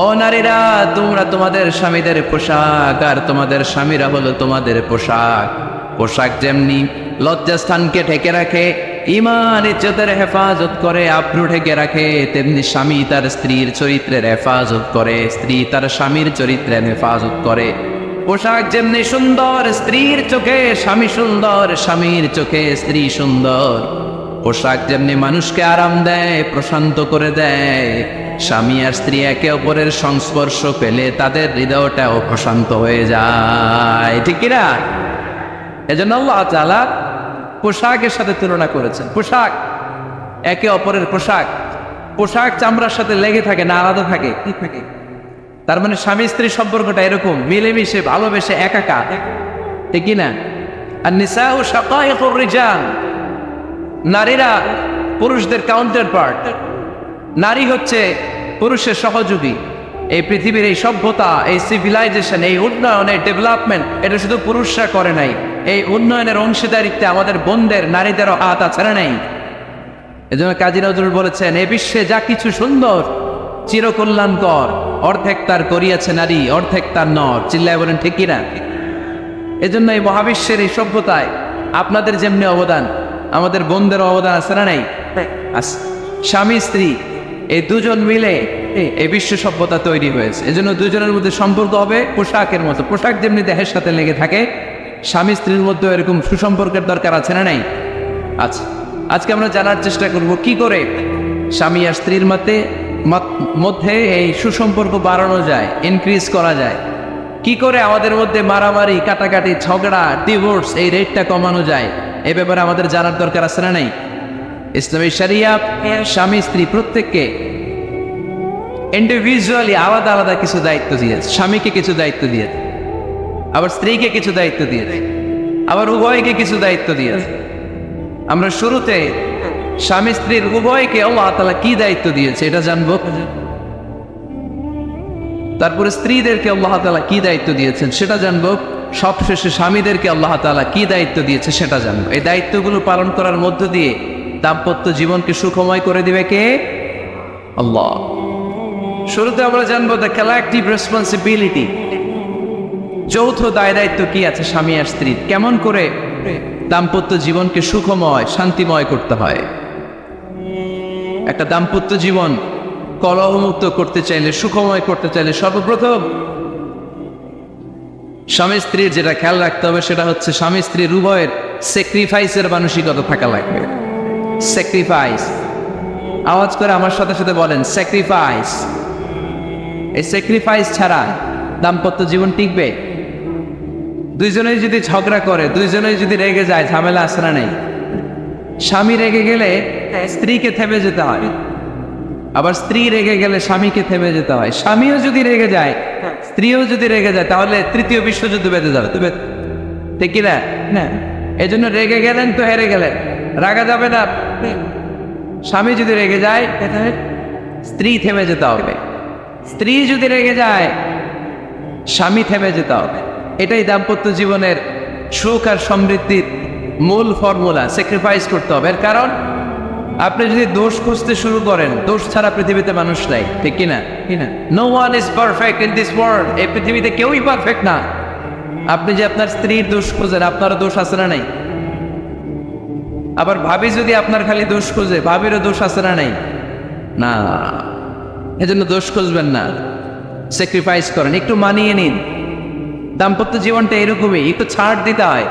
ও নারীরা, তোমরা তোমাদের স্বামীদের পোশাক, আর তোমাদের স্বামীরা হলো তোমাদের পোশাক। পোশাক যেমনি লজ্জাস্থানকে ঢেকে রাখে, ঈমান ইজ্জতের হেফাজত করে, আব্রু ঢেকে রাখে, তেমনি স্বামী তার স্ত্রীর চরিত্রের হেফাজত করে, স্ত্রী তার স্বামীর চরিত্রের হেফাজত করে। পোশাক যেমনি সুন্দর, স্ত্রীর চোখে স্বামী সুন্দর, স্বামীর চোখে স্ত্রী সুন্দর। পোশাক যেমনি মানুষকে আরাম দেয়, প্রশান্ত করে দেয়, স্বামী আর স্ত্রী একে অপরের সংস্পর্শ পেলে তাদের হৃদয়টাও প্রশান্ত হয়ে যায়, ঠিক কিনা? এজন্য আল্লাহ তাআলা পোশাকের সাথে তুলনা করেছেন। পোশাক একে অপরের পোশাক, পোশাক চামড়ার সাথে লেগে থাকে না, আলাদা থাকে, ঠিক থাকে। তার মানে স্বামী স্ত্রীর সম্পর্কটা এরকম মিলেমিশে ভালোবেসে একাকার, ঠিক কিনা? আর নিসাউ শাকাইকুর রিজাল, নারীরা পুরুষদের কাউন্টার পার্ট। নারী হচ্ছে পুরুষের সহযোগী। এই পৃথিবীর এই সভ্যতা, এই সিভিলাইজেশন, এই উন্নয়ন, এই ডেভেলপমেন্ট, এটা শুধু পুরুষরা করে নাই। এই উন্নয়নের অংশীদারিত্বে আমাদের বোনদের, নারীদেরও হাত আছে না নাই? এজন্য কাজী নজরুল বলেছেন, এ বিশ্বে যা কিছু সুন্দর চিরকল্যাণকর, অর্ধেক তার করিয়াছে নারী, অর্ধেক তার নর। চিল্লায় বলেন ঠিক কিনা? এজন্য এই মহাবিশ্বের এই সভ্যতায় আপনাদের যেমনি অবদান, আমাদের বোনদের অবদান আছে না নাই? স্বামী স্ত্রী এই দুজন মিলে এই বিশ্ব সভ্যতা তৈরি হয়েছে। এজন্য দুজনের মধ্যে সম্পর্ক হবে পোশাকের মতো। পোশাক যেমনি দেহের সাথে লেগে থাকে, স্বামী স্ত্রীর মধ্যে এরকম সুসম্পর্কের দরকার আছে না নাই? আচ্ছা, আজকে আমরা জানার চেষ্টা করব কি করে স্বামী আর স্ত্রীর মধ্যে এই সুসম্পর্ক বাড়ানো যায়, ইনক্রিজ করা যায়। কি করে আমাদের মধ্যে মারামারি, কাটাকাটি, ঝগড়া, ডিভোর্স এই রেটটা কমানো যায়, এই ব্যাপারে আমাদের জানার দরকার আছে না নাই? ইসলামী শরিয়া স্বামী স্ত্রী প্রত্যেককে ইন্ডিভিজুয়ালি আলাদা আলাদা কিছু দায়িত্ব দিয়েছে। স্বামীকে কিছু দায়িত্ব দিয়েছে, আবার স্ত্রীকে কিছু দায়িত্ব দিয়েছে, আবার উভয়কে কিছু দায়িত্ব দিয়েছে। আমরা শুরুতে স্বামী স্ত্রীর উভয়কে আল্লাহ তাআলা কি দায়িত্ব দিয়েছে এটা জানবো। তারপরে স্ত্রীদেরকে আল্লাহ তাআলা কি দায়িত্ব দিয়েছেন সেটা জানবো। সবশেষে স্বামীদেরকে আল্লাহ তাআলা কি দায়িত্ব দিয়েছে সেটা জানবো। এই দায়িত্বগুলো পালন করার মধ্য দিয়ে দাম্পত্য জীবনকে সুখময় করে দিবে কে? আল্লাহ। শুরুতে আমরা জানবো দ্য কালেকটিভ রেসপন্সিবিলিটি, যৌথ দায় দায়িত্ব কি আছে স্বামী আর স্ত্রীর, কেমন করে দাম্পত্য জীবনকে সুখময়, শান্তিময় করতে হয়। একটা দাম্পত্য জীবন কলহমুক্ত করতে চাইলে, সুখময় করতে চাইলে সর্বপ্রথম স্বামী স্ত্রীর যেটা খেয়াল রাখতে হবে সেটা হচ্ছে স্বামী স্ত্রীর উভয়ের স্যাক্রিফাইসের মানসিকতা থাকা লাগবে। স্যাক্রিফাইস, আওয়াজ করে আমার সাথে সাথে বলেন স্যাক্রিফাইস। এই স্যাক্রিফাইস ছাড়া দাম্পত্য জীবন টিকবে? দুইজনেই যদি ঝগড়া করে, দুইজনেই যদি রেগে যায়, ঝামেলা আসে না নেই? স্বামী রেগে গেলে স্ত্রীকে থেমে যেতে হয়, আবার স্ত্রী রেগে গেলে স্বামীকে থেমে যেতে হয়। স্বামীও যদি রেগে যায়, স্ত্রীও যদি রেগে যায়, তাহলে তৃতীয় বিশ্বযুদ্ধ বেঁধে যাবে, ঠিক কিনা? না, এই জন্য রেগে গেলেন তো হেরে গেলেন, রাগা যাবে না। স্বামী যদি রেগে যায়, স্ত্রী থেমে যেতে হবে। স্ত্রী যদি রেগে যায়, স্বামী থেমে যেতে হবে। এটাই দাম্পত্য জীবনের সুখ আর সমৃদ্ধির মূল ফর্মুলা। স্যাক্রিফাইস করতে হবে। এর কারণ আপনি যদি দোষ খুঁজতে শুরু করেন, দোষ ছাড়া পৃথিবীতে মানুষ নাই, ঠিক কিনা? No one is perfect in this world. এই পৃথিবীতে কেউই পারফেক্ট না। আপনি যে আপনার স্ত্রীর দোষ খোঁজেন, আপনারও দোষ আছে না নাই? আবার ভাবি যদি আপনার খালি দোষ খোঁজে, ভাবিরও দোষ আছে না নাই? না, এজন্য দোষ খুঁজবেন না, স্যাক্রিফাইস করেন, একটু মানিয়ে নিন। দাম্পত্য জীবনটা এরকমই, একটু ছাড় দিতে হয়,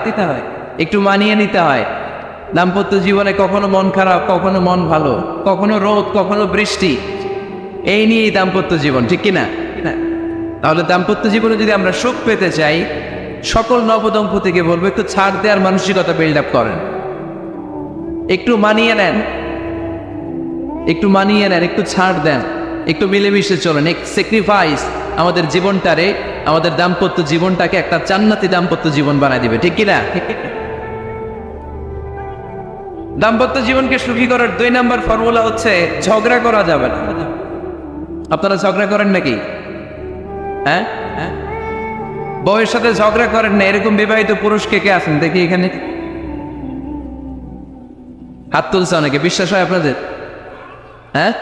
একটু মানিয়ে নিতে হয়। দাম্পত্য জীবনে কখনো মন খারাপ, কখনো মন ভালো, কখনো রোদ, কখনো বৃষ্টি, এই নিয়েই দাম্পত্য জীবন, ঠিক কিনা? তাহলে দাম্পত্য জীবনে যদি আমরা সুখ পেতে চাই, সকল নবদম্পতিকে বলবো একটু ছাড় দেওয়ার মানসিকতা বিল্ড আপ করেন, একটু মানিয়ে নেন, একটু ছাড় দেন, একটু মিলেমিশে চলেন, এক স্যাক্রিফাইস আমাদের জীবনটারে, আমাদের দাম্পত্য জীবনটাকে একটা জান্নাতি দাম্পত্য জীবন বানায় দিবে, ঠিক কিনা? দাম্পত্য জীবনকে সুখী করার 2 নম্বর ফর্মুলা হচ্ছে ঝগড়া করা যাবে না। আপনারা ঝগড়া করেন নাকি? হ্যাঁ, বউয়ের সাথে ঝগড়া করেন না এরকম বিবাহিত পুরুষ কে কে আছেন দেখি এখানে? হাত তুলছে অনেকে, বিশ্বাস হয় আপনাদের? হ্যাঁ,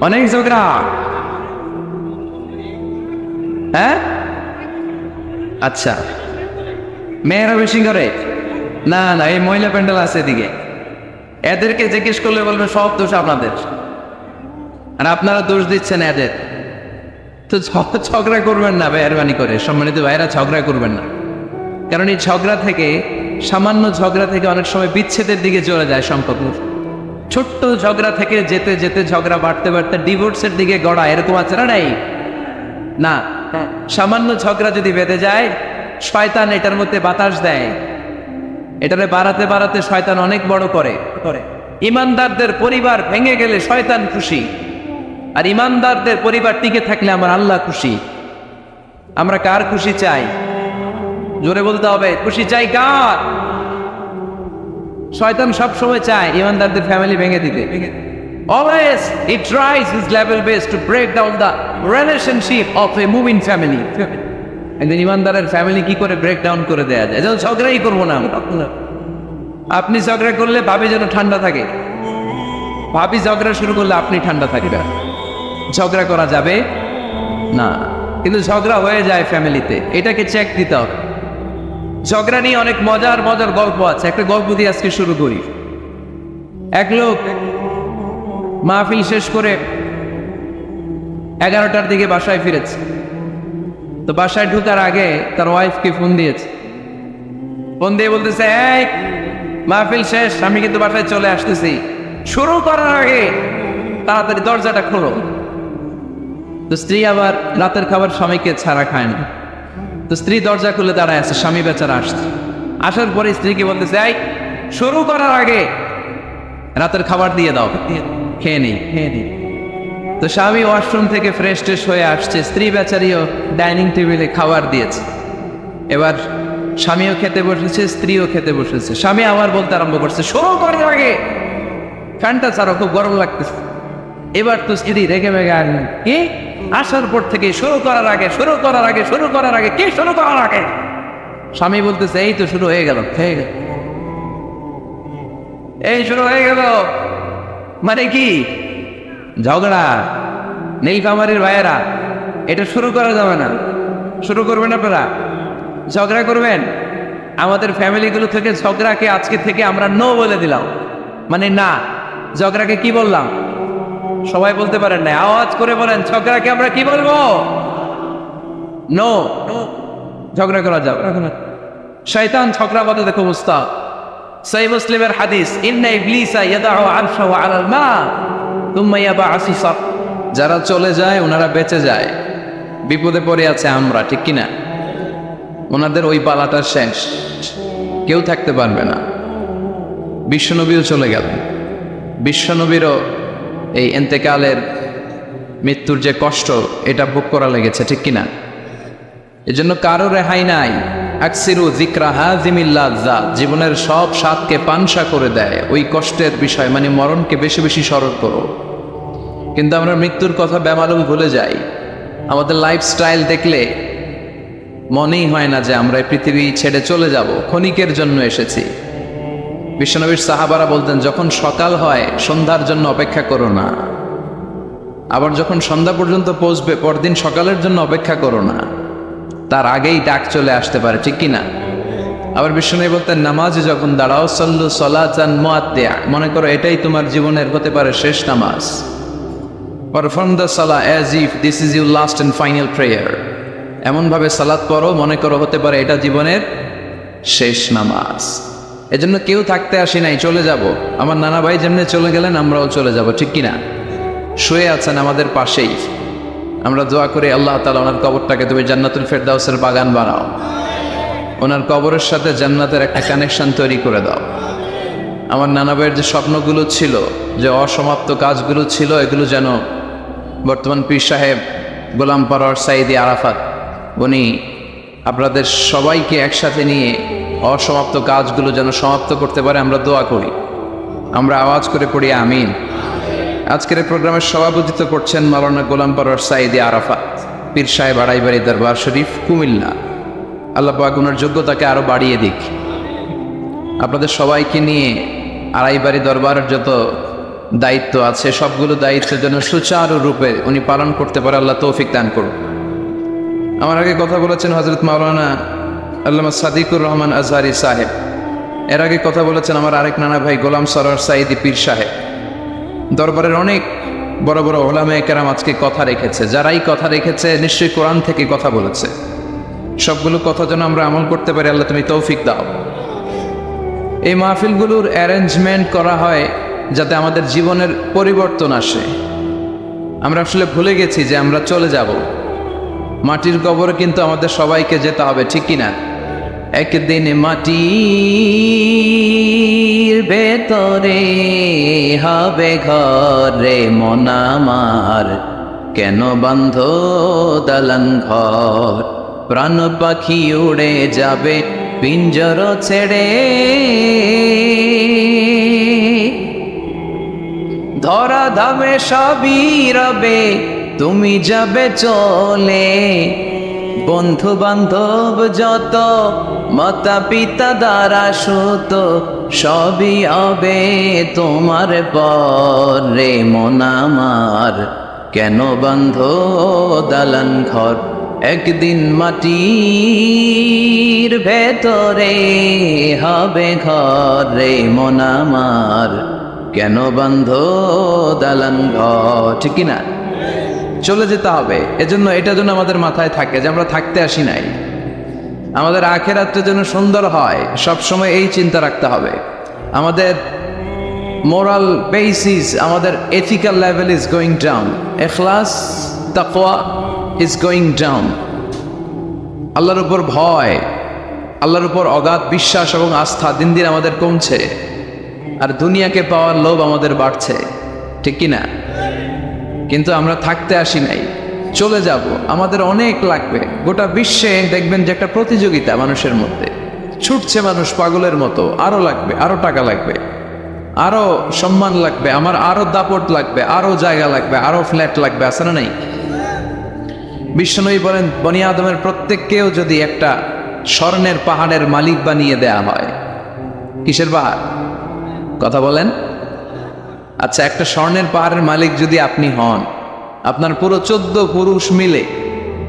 অনেক ঝগড়া। হ্যাঁ, আচ্ছা, মেয়েরা বেশি করে? না না, এই মহিলা প্যান্ডেল আছে এদিকে, এদেরকে জিজ্ঞেস করলে বলবে সব দোষ আপনাদের, আর আপনারা দোষ দিচ্ছেন এদের। তো ঝগড়া করবেন না মেহরবানি করে, সম্মানিত ভাইরা, ঝগড়া করবেন না। কারণ এই ঝগড়া থেকে, সামান্য ঝগড়া থেকে অনেক সময় বিচ্ছেদের দিকে চলে যায় সম্পর্ক। ছোট্ট ঝগড়া থেকে যেতে যেতে ঝগড়া বাড়তে বাড়তে ডিভোর্সের দিকে গড়া, এরকম আছে না? নাই না, সামান্য ঝগড়া যদি বেঁধে যায়, শয়তান এটার মধ্যে বাতাস দেয়, এটারে বাড়াতে বাড়াতে শয়তান অনেক বড় করে। ইমানদারদের পরিবার ভেঙে গেলে শয়তান খুশি, আর ইমানদারদের পরিবার টিকে থাকলে আমার আল্লাহ খুশি। আমরা কার খুশি চাই? জোরে বলতে হবে, খুশি চাই কার? শয়তান সব সময় চায় ইমানদারদের ফ্যামিলি ভেঙে দিতে। Always he tries his level best to break down the relationship of a moving family. একদিন ইমানদারের ফ্যামিলি কি করে ব্রেক ডাউন করে দেয়া যায়? যেন ঝগড়াই করবো না আমরা। আপনি ঝগড়া করলে ভাবি যেন ঠান্ডা থাকে, ভাবি ঝগড়া শুরু করলে আপনি ঠান্ডা থাকবেন। ঝগড়া করা যাবে না, কিন্তু ঝগড়া হয়ে যায় ফ্যামিলিতে, এটাকে চেক দিতে হবে। ঝগড়া নিয়ে অনেক মজার মজার গল্প আছে, একটা গল্প দিয়ে আজকে শুরু করি। এক লোক মাহফিল শেষ করে 11টার দিকে বাসায় ফিরেছে। তো বাসায় ঢুকার আগে তার ওয়াইফকে ফোন দিয়েছে, ফোন দিয়ে বলতেছে, এই মাহফিল শেষ, আমি কিন্তু বাসায় চলে আসতেছি, শুরু করার আগে তাড়াতাড়ি দরজাটা খোলো। তো স্ত্রী আবার রাতের খাবার স্বামীকে ছাড়া খায় না, তো স্ত্রী দরজা খুলে দাঁড়ায় আছে, স্বামী বেচারা আসছে। আসার পরে স্ত্রীকে বলতেছে, এই শুরু করার আগে রাতের খাবার দিয়ে দাও, খেয়ে নেই। তো স্বামী ওয়াশরুম থেকে ফ্রেশ ট্রেশ হয়ে আসছে, স্ত্রী বেচারিও ডাইনিং টেবিলে খাবার দিয়েছে। এবার স্বামীও খেতে বসেছে, স্ত্রীও খেতে বসেছে। স্বামী আবার বলতে আরম্ভ করছে, শুরু করার আগে ফ্যানটা ছাড়ো, খুব গরম লাগতেছে। এবার তো স্ত্রী রেগে মেগে আসলেন, কি আসার পর থেকে শুরু করার আগে কি শুরু করার আগে? স্বামী বলতেছে, এই তো শুরু হয়ে গেল, এই শুরু হয়ে গেল। মানে কি? ঝগড়া। নীলফামারীর ভাইয়েরা, এটা শুরু করা যাবে না। শুরু করবেন আপনারা, ঝগড়া করবেন। আমাদের ফ্যামিলিগুলো থেকে ঝগড়াকে আজকে থেকে আমরা নো বলে দিলাম। মানে না, ঝগড়াকে কি বললাম? সবাই বলতে পারেন না, আওয়াজ করে বলেন, ঝগড়াকে আমরা কি বলবো? নো। ঝগড়া করা যাবে। শয়তান ঝগড়া বাঁধে, দেখো মুস্তাক। সহিহ মুসলিমের হাদিস, ইন্না ইবলিসা ইয়াদাউ আরশাহু আলাল মা তুম্মা ইয়াবআসু। যারা চলে যায় ওনারা বেঁচে যায়, বিপদে পড়ে আছে আমরা, ঠিক কিনা? ওনাদের ওই পালাটা শেষ, কেউ থাকতে পারবে না। বিশ্বনবীও চলে গেলেন, বিশ্বনবীরও এই এন্তেকালের মৃত্যুর যে কষ্ট, এটা ভোগ করা লেগেছে, ঠিক কিনা? এজন্য কারো রেহাই নাই। আকসিরু যিকরা হাযিমিল লাযযাত, জীবনের সব স্বাদকে পানসা করে দেয় ওই কষ্টের বিষয়, মানে মরণকে বেশি বেশি স্মরণ করো। কিন্তু আমরা মৃত্যুর কথা বেমালুম ভুলে যাই। আমাদের লাইফস্টাইল দেখলে মনেই হয় না যে আমরা এই পৃথিবী ছেড়ে চলে যাব, ক্ষণিকের জন্য এসেছি। বিশ্বনবীর সাহাবারা বলতেন, যখন সকাল হয় সন্ধ্যার জন্য অপেক্ষা করো না, আবার যখন সন্ধ্যা পর্যন্ত পৌঁছবে পরদিন সকালের জন্য অপেক্ষা করো না, তার আগেই ডাক চলে আসতে পারে, ঠিক কিনা? আবার বিশ্বনবী বলতেন, নামাজে যখন দাঁড়াও, সল্লু সলাতান মুআত্তিআ, মনে করো এটাই তোমার জীবনের হতে পারে শেষ নামাজ। Perform the Salah as if this is your last and final prayer, এমনভাবে সালাত পড়ো মনে করো হতে পারে এটা জীবনের শেষ নামাজ। এজন্য কেউ থাকতে আসি নাই, চলে যাব। আমার নানা ভাই যেমনি চলে গেলেন আমরাও চলে যাব, ঠিক কিনা? শুয়ে আছেন আমাদের পাশেই, আমরা দোয়া করি আল্লাহ তাআলা ওনার কবরটাকে তুমি জান্নাতুল ফেরদাউসের বাগান বানাও, ওনার কবরের সাথে জান্নাতের একটা কানেকশন তৈরি করে দাও। আমার নানা ভাইয়ের যে স্বপ্নগুলো ছিল, যে অসমাপ্ত কাজগুলো ছিল, এগুলো যেন বর্তমান পীর সাহেব গোলাম পরওয়ার সাঈদী আরাফাত উনি আপনাদের সবাইকে একসাথে নিয়ে অসমাপ্ত কাজগুলো যেন সমাপ্ত করতে পারে, আমরা দোয়া করি। আমরা আওয়াজ করে পড়ি আমিন। আজকের এই প্রোগ্রামের সভাপতিত্ব করছেন মাওলানা গোলাম পরওয়ার সাঈদী আরাফাত, পীর সাহেব আড়াইবাড়ি দরবার শরীফ, কুমিল্লা। আল্লাহ পাক ওনার যোগ্যতাকে আরও বাড়িয়ে দিক। আপনাদের সবাইকে নিয়ে আড়াইবাড়ি দরবারের যত দায়িত্ব আছে সবগুলো দায়িত্বের জন্য সুচারুরূপে উনি পালন করতে পারে, আল্লাহ তৌফিক দান করুন। আমার আগে কথা বলেছেন হযরত মাওলানা আল্লামা সাদিকুর রহমান আজহারি সাহেব, এর আগে কথা বলেছেন আমার আরেক নানা ভাই গোলাম সরওয়ার সাঈদী পীর সাহেব। দরবারের অনেক বড় বড় উলামায়ে কেরাম আজকে কথা রেখেছে, যারাই কথা রেখেছে নিশ্চয়ই কোরআন থেকে কথা বলেছে। সবগুলো কথা যেন আমরা আমল করতে পারি, আল্লাহ তুমি তৌফিক দাও। এই মাহফিলগুলোর অ্যারেঞ্জমেন্ট করা হয় যাতে আমাদের জীবনের পরিবর্তন আসে। আমরা আসলে ভুলে গেছি যে আমরা চলে যাব, মাটির কবরে কিন্তু আমাদের সবাইকে যেতে হবে, ঠিক কিনা? একদিন মাটির ভেতরে হবে ঘরে মন আমার, কেন বান্ধ দালান ঘর, প্রাণ পাখি উড়ে যাবে পিঞ্জর ছেড়ে, ধরা ধামে সবই রবে তুমি যাবে চলে, বন্ধু বান্ধব যত মাতা পিতা দ্বারা সুত সবই হবে তোমার পরে মন আমার, কেন বান্ধ দালান ঘর, একদিন মাটির ভেতরে হবে ঘরে মন আমার, কেন বান্ধ দালান ঘর, ঠিক কিনা? চলে যেতে হবে। এজন্য এটা যেন আমাদের মাথায় থাকে যে আমরা থাকতে আসি নাই, আমাদের আখিরাতটা যেন সুন্দর হয়, সবসময় এই চিন্তা রাখতে হবে। আমাদের মোরাল বেসিস, আমাদের ethical level is going down, ইখলাস তাকওয়া ইজ গোয়িং ডাউন। আল্লাহর উপর ভয়, আল্লাহর উপর অগাধ বিশ্বাস এবং আস্থা দিন দিন আমাদের কমছে, আর দুনিয়াকে পাওয়ার লোভ আমাদের বাড়ছে, ঠিক কিনা? কিন্তু আমরা থাকতে আসি নাই, চলে যাব। আমাদের অনেক লাগবে। গোটা বিশ্বে দেখবেন যে একটা প্রতিযোগিতা মানুষের মধ্যে, ছুটছে মানুষ পাগলের মতো, আরো লাগবে, আরো টাকা লাগবে, আরো সম্মান লাগবে, আমার আরো দাপট লাগবে, আরো জায়গা লাগবে, আরো ফ্ল্যাট লাগবে, আছে না নাই? বিশ্বনবী বলেন বনি আদমের প্রত্যেককেও যদি একটা স্বর্ণের পাহাড়ের মালিক বানিয়ে দেয়া হয়, কিসের পাহাড়? কথা বলেন। আচ্ছা, একটা স্বর্ণের পাহাড়ের মালিক যদি আপনি হন, আপনার পুরো 14 পুরুষ মিলে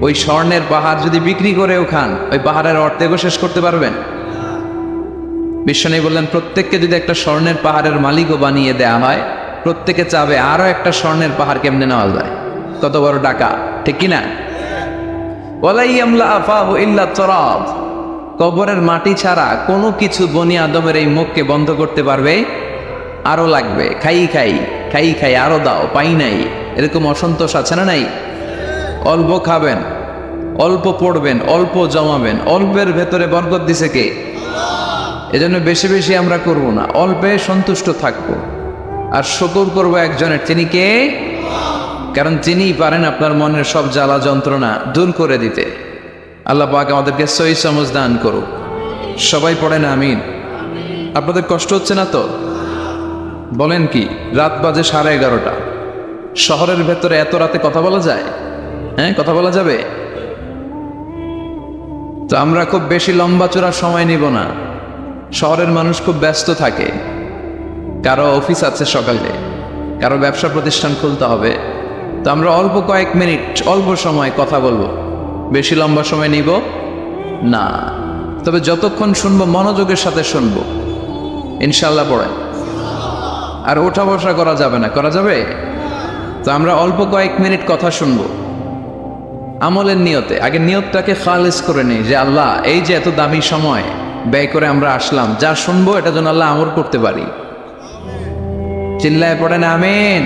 ওই স্বর্ণের পাহাড় যদি বিক্রি করেও খান, ওই পাহাড়ের অর্ধেকও শেষ করতে পারবেন? বিশ্বনবী বললেন প্রত্যেককে যদি একটা স্বর্ণের পাহাড়ের মালিকও বানিয়ে দেয়া হয়, প্রত্যেকে চাবে আরো একটা স্বর্ণের পাহাড় কেমনে নেওয়া যায়। কত বড় টাকা, ঠিক কিনা? ওয়ালা ইয়ামলা আফাহু ইল্লা তুরাব, কবরের মাটি ছাড়া কোনো কিছু বনি আদমের এই মুখকে বন্ধ করতে পারবে? আরো লাগবে, খাই খাই খাই খাই, আরো দাও, পাই নাই, এরকম অসন্তোষ আছে না নাই? অল্প খাবেন, অল্প পড়বেন, অল্প জমাবেন, অল্পের ভেতরে বরকত দিছে কে? এজন্য বেশি বেশি আমরা করব না, অল্পে সন্তুষ্ট থাকবো, আর শুকর করবো একজনের, তিনি কে? কারণ তিনিই পারেন আপনার মনের সব জ্বালা যন্ত্রণা দূর করে দিতে। আল্লাহ পাক আমাদেরকে সহি সমঝ দান করুক। সবাই পড়েন আমিন। আপনাদের কষ্ট হচ্ছে না তো? বলেন কি, রাত বাজে 11:30, শহরের ভেতরে এত রাতে কথা বলা যায়? হ্যাঁ, কথা বলা যাবে? তো আমরা খুব বেশি লম্বা চড়া সময় নিব না। শহরের মানুষ খুব ব্যস্ত থাকে, কারো অফিস আছে সকালে, কারো ব্যবসা প্রতিষ্ঠান খুলতে হবে। তো আমরা অল্প কয়েক মিনিট, অল্প সময় কথা বলবো, বেশি লম্বা সময় নিব না। তবে যতক্ষণ শুনবো মনোযোগের সাথে শুনবো, ইনশাল্লাহ পড়েন। আর ওঠা বসা করা যাবে না, করা যাবে? তো আমরা অল্প কয়েক মিনিট কথা শুনবো আমলের নিয়তে। আগে নিয়তটাকে খালিস করে নেই যে আল্লাহ, এই যে এত দামি সময় ব্যয় করে আমরা আসলাম, যা শুনবো এটা যেন আল্লাহ আমল করতে পারি। চিল্লায় পড়েন আমিন।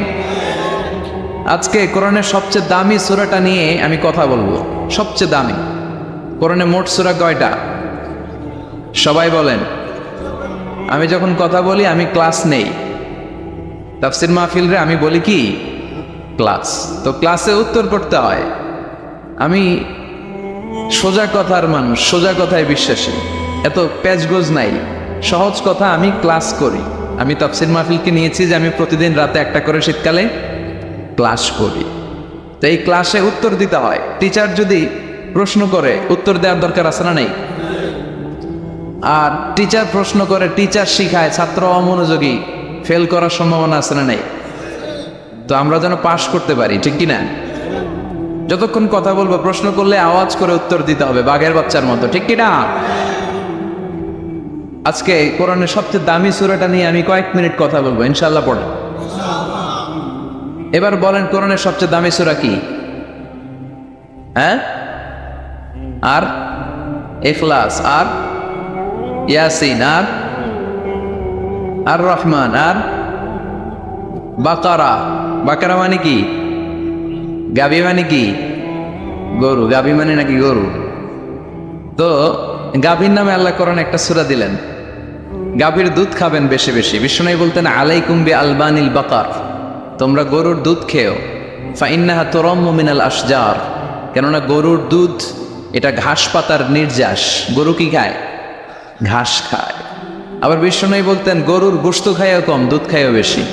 আজকে কোরআনের সবচেয়ে দামি সূরাটা নিয়ে আমি কথা বলবো। সবচেয়ে দামি কোরআনে মোট সূরা কয়টা? সবাই বলেন। আমি যখন কথা বলি আমি ক্লাস নেই, তাফসির মাহফিলরে আমি বলি কি ক্লাস। তো ক্লাসে উত্তর করতে হয়। আমি সোজা কথার মানুষ, সোজা কথায় বিশ্বাসী, এত প্যাচগোজ নাই, সহজ কথা। আমি ক্লাস করি। আমি তাফসির মাহফিলকে নিয়েছি যে আমি প্রতিদিন রাতে একটা করে শীতকালে ক্লাস করি। তো এই ক্লাসে উত্তর দিতে হয়। টিচার যদি প্রশ্ন করে উত্তর দেওয়ার দরকার আছে না নেই? আর টিচার প্রশ্ন করে, টিচার শিখায়, ছাত্র অমনোযোগী, ফেল করার সম্ভাবনা আছে না নেই? তো আমরা যেন পাশ করতে পারি, ঠিক কিনা? যতক্ষণ কথা বলবো প্রশ্ন করলে আওয়াজ করে উত্তর দিতে হবে, বাঘের বাচ্চার মতো, ঠিক কিনা? আজকে কোরআনের সবচেয়ে দামি সূরাটা নিয়ে আমি কয়েক মিনিট কথা বলবো, ইনশাআল্লাহ। পড়ে এবার বলেন কোরআনের সবচেয়ে দামি সূরা কি? হ্যাঁ? আর ইখলাস, আর ইয়াসিন, আর রহমান, আর বাকারা। বাকারা মানে কি? গাবি মানে কি? গরু। গাবি মানে নাকি গরু? তো গাভীর নামে আল্লাহ কোরআন একটা সূরা দিলেন। গাভীর দুধ খাবেন বেশি বেশি। বিষ্ণু বলতেন আলাইকুম বি আলবানিল বাকার, তোমরা গরুর দুধ খেও। ফাইন্নাহা তুরাম্মু মিনাল আশজার, কেননা গরুর দুধ এটা ঘাস পাতার নির্যাস। গরু কি খায়? ঘাস খায়। আবার বিষ্ণু বলতেন গরুর গোশত খায়ও কম, দুধ খায়ও বেশি।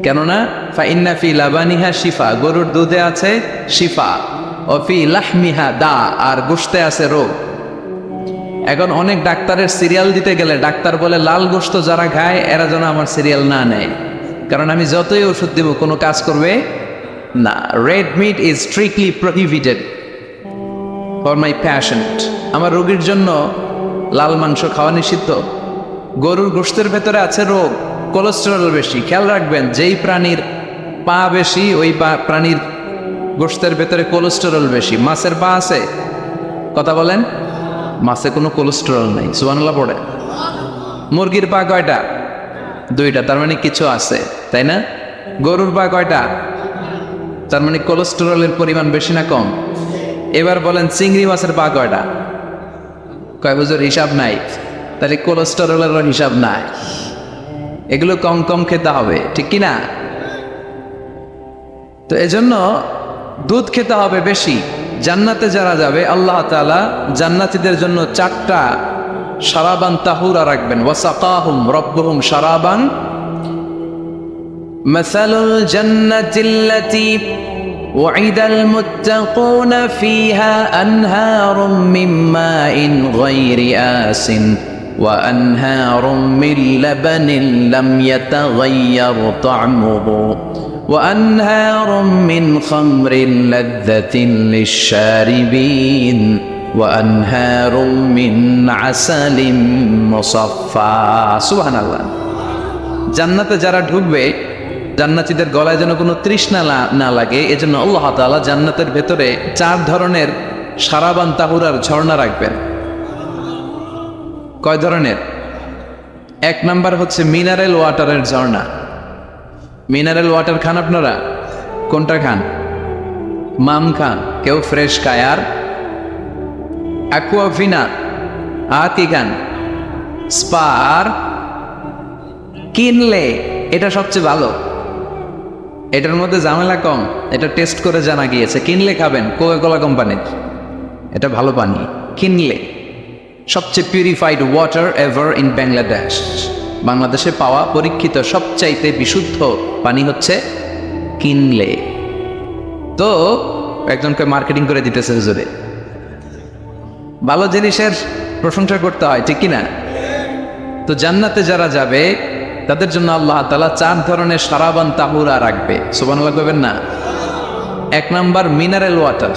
কেননা ফাইন্না ফি লাবানিহা শিফা, গরুর দুধে আছে শিফা, ও ফি লাহমিহা দা, আর গোশতে আছে রোগ। এখন অনেক ডাক্তারের সিরিয়াল দিতে গেলে ডাক্তার বলে লাল গোশত যারা খায় এরা যেন আমার সিরিয়াল না নেয়, কারণ আমি যতই ওষুধ দিব কোনো কাজ করবে না। Red meat is strictly prohibited for my patient. আমার রোগীর জন্য লাল মাংস খাওয়া নিষিদ্ধ। গরুর গোশতের ভেতরে আছে রোগ, কোলেস্টেরল বেশি। খেয়াল রাখবেন, যেই প্রাণীর পা বেশি ওই প্রাণীর গোশতের ভেতরে কোলেস্টেরল বেশি। মাছের পা আছে? কথা বলেন। মাছে কোনো কোলেস্টেরল নেই, সুবহানাল্লাহ পড়ে। মুরগির পা কয়টা? দুইটা, তার মানে কিছু আছে, তাই না? গরুর পা কয়টা? তার মানে কোলেস্টেরলের পরিমাণ বেশি না কম? এবার বলেন চিংড়ি মাছের পা কয়টা? কয় হুজুর হিসাব নাই। তাহলে কোলেস্টেরলেরও হিসাব নাই। এগুলো কম কম খেতে হবে, ঠিক কি না? তো এজন্য দুধ খেতে হবে বেশি। জান্নাতে যারা যাবে আল্লাহ তাআলা জান্নাতীদের জন্য 4টা শারাবান তাহুরা রাখবেন। ওয়াসাকাহুম রাব্বুহুম শারাবান মাসালুল জান্নাতিল্লাতী ওয়াইদাল মুত্তাকুনা ফিহা আনহারুম মিন মাইন গায়রি আসিন ওয়া আনহারুম মিন লাবানিন লাম ইয়াতাগায়্যার তা'মুহু وأنهار من خمر لذة للشاربين وأنهار من عسل مصفى سبحان الله। জান্নাতে যারা ঢুকবে জান্নাতীদের গলায় যেন কোনো তৃষ্ণা না লাগে, এজন্য আল্লাহ তাআলা জান্নাতের ভেতরে 4 ধরনের শারাবান তাহুরার ঝর্ণা রাখবেন। কয় ধরনের? 1 নাম্বার হচ্ছে মিনারেল ওয়াটারের ঝর্ণা। মিনারেল ওয়াটার খান আপনারা? কোনটা খান? মাম খান, কেউ ফ্রেশ খায়। আর অ্যাকুয়াফিনা, আর কি খান? স্পা। আর কিনলে, এটা সবচেয়ে ভালো, এটার মধ্যে ঝামেলা কম, এটা টেস্ট করে জানা গিয়েছে। কিনলে খাবেন কোকা-কোলা কোম্পানির, এটা ভালো পানি। কিনলে সবচেয়ে purified water ever in Bangladesh. বাংলাদেশে পাওয়া পরীক্ষিত সবচাইতে বিশুদ্ধ পানি হচ্ছে কিনলে। তো একজনকে মার্কেটিং করে দিতেছে হুজুরে। ভালো জিনিসের প্রশংসা করতে হয়, ঠিক কিনা? তো জান্নাতে যারা যাবে তাদের জন্য আল্লাহ তাআলা 4 ধরনের শারাবান তাহুরা রাখবে। সুবহানাল্লাহ কইবেন না? 1 নাম্বার মিনারেল ওয়াটার,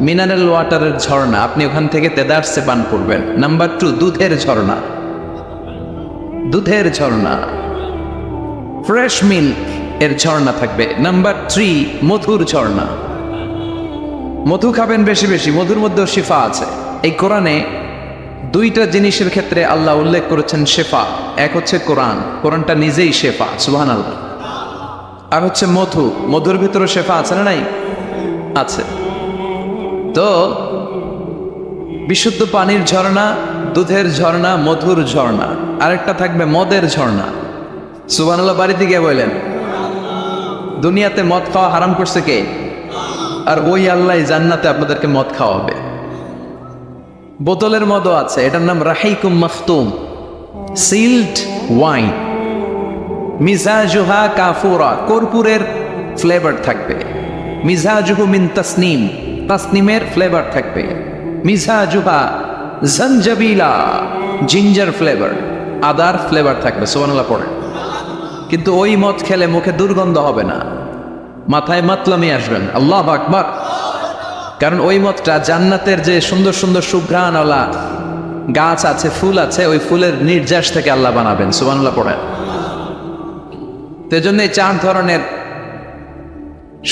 মিনারেল ওয়াটারের ঝর্ণা, আপনি ওখান থেকে তেদারসে পান করবেন। নাম্বার 2 দুধের ঝর্ণা, দুধের ঝর্ণা, ফ্রেশ মিল্ক এর ঝর্ণা থাকবে। নাম্বার 3 মধুর ঝর্ণা, মধু খাবেন বেশি বেশি, মধুর মধ্যেও শিফা আছে। এই কোরআনে 2টা জিনিসের ক্ষেত্রে আল্লাহ উল্লেখ করেছেন শেফা। এক হচ্ছে কোরআন, কোরআনটা নিজেই শেফা, সুবহানাল্লাহ। আর হচ্ছে মধু, মধুর ভিতরে শেফা আছে না নাই? আছে। তো বিশুদ্ধ পানির ঝর্ণা, দুধের ঝর্ণা, মধুর ঝর্ণা, আরেকটা থাকবে মদের ঝর্ণা। সুবহানাল্লাহ বাড়িতে গিয়ে বললেন, দুনিয়াতে মদ খাওয়া হারাম করছে কে? আর ওই আল্লাহ জান্নাতে আপনাদেরকে মদ খাওয়াবে। বোতলের মদও আছে, এটার নাম রাহিকুম মাখতুম, সিল্ড ওয়াইন। মিজাজুহা কাফুরা, কর্পূরের ফ্লেভার থাকবে। মিজাজুহু মিন তাসনিম, তাসনিমের ফ্লেভার থাকবে। মিজাজুহা জঞ্জাবিলা, জিঞ্জার ফ্লেভার, আদার ফ্লেভার থাকবে। সুবহানাল্লাহ পড়ে। কিন্তু ওই মদ খেলে মুখে দুর্গন্ধ হবে না, মাথায় মাতলামি আসবেন। আল্লাহু আকবার। কারণ ওই মদটা জান্নাতের যে সুন্দর সুন্দর সুঘ্রাণওয়ালা গাছ আছে, ফুল আছে, ওই ফুলের নির্যাস থেকে আল্লাহ বানাবেন। সুবহানাল্লাহ পড়েন। সেজন্য এই 4 ধরনের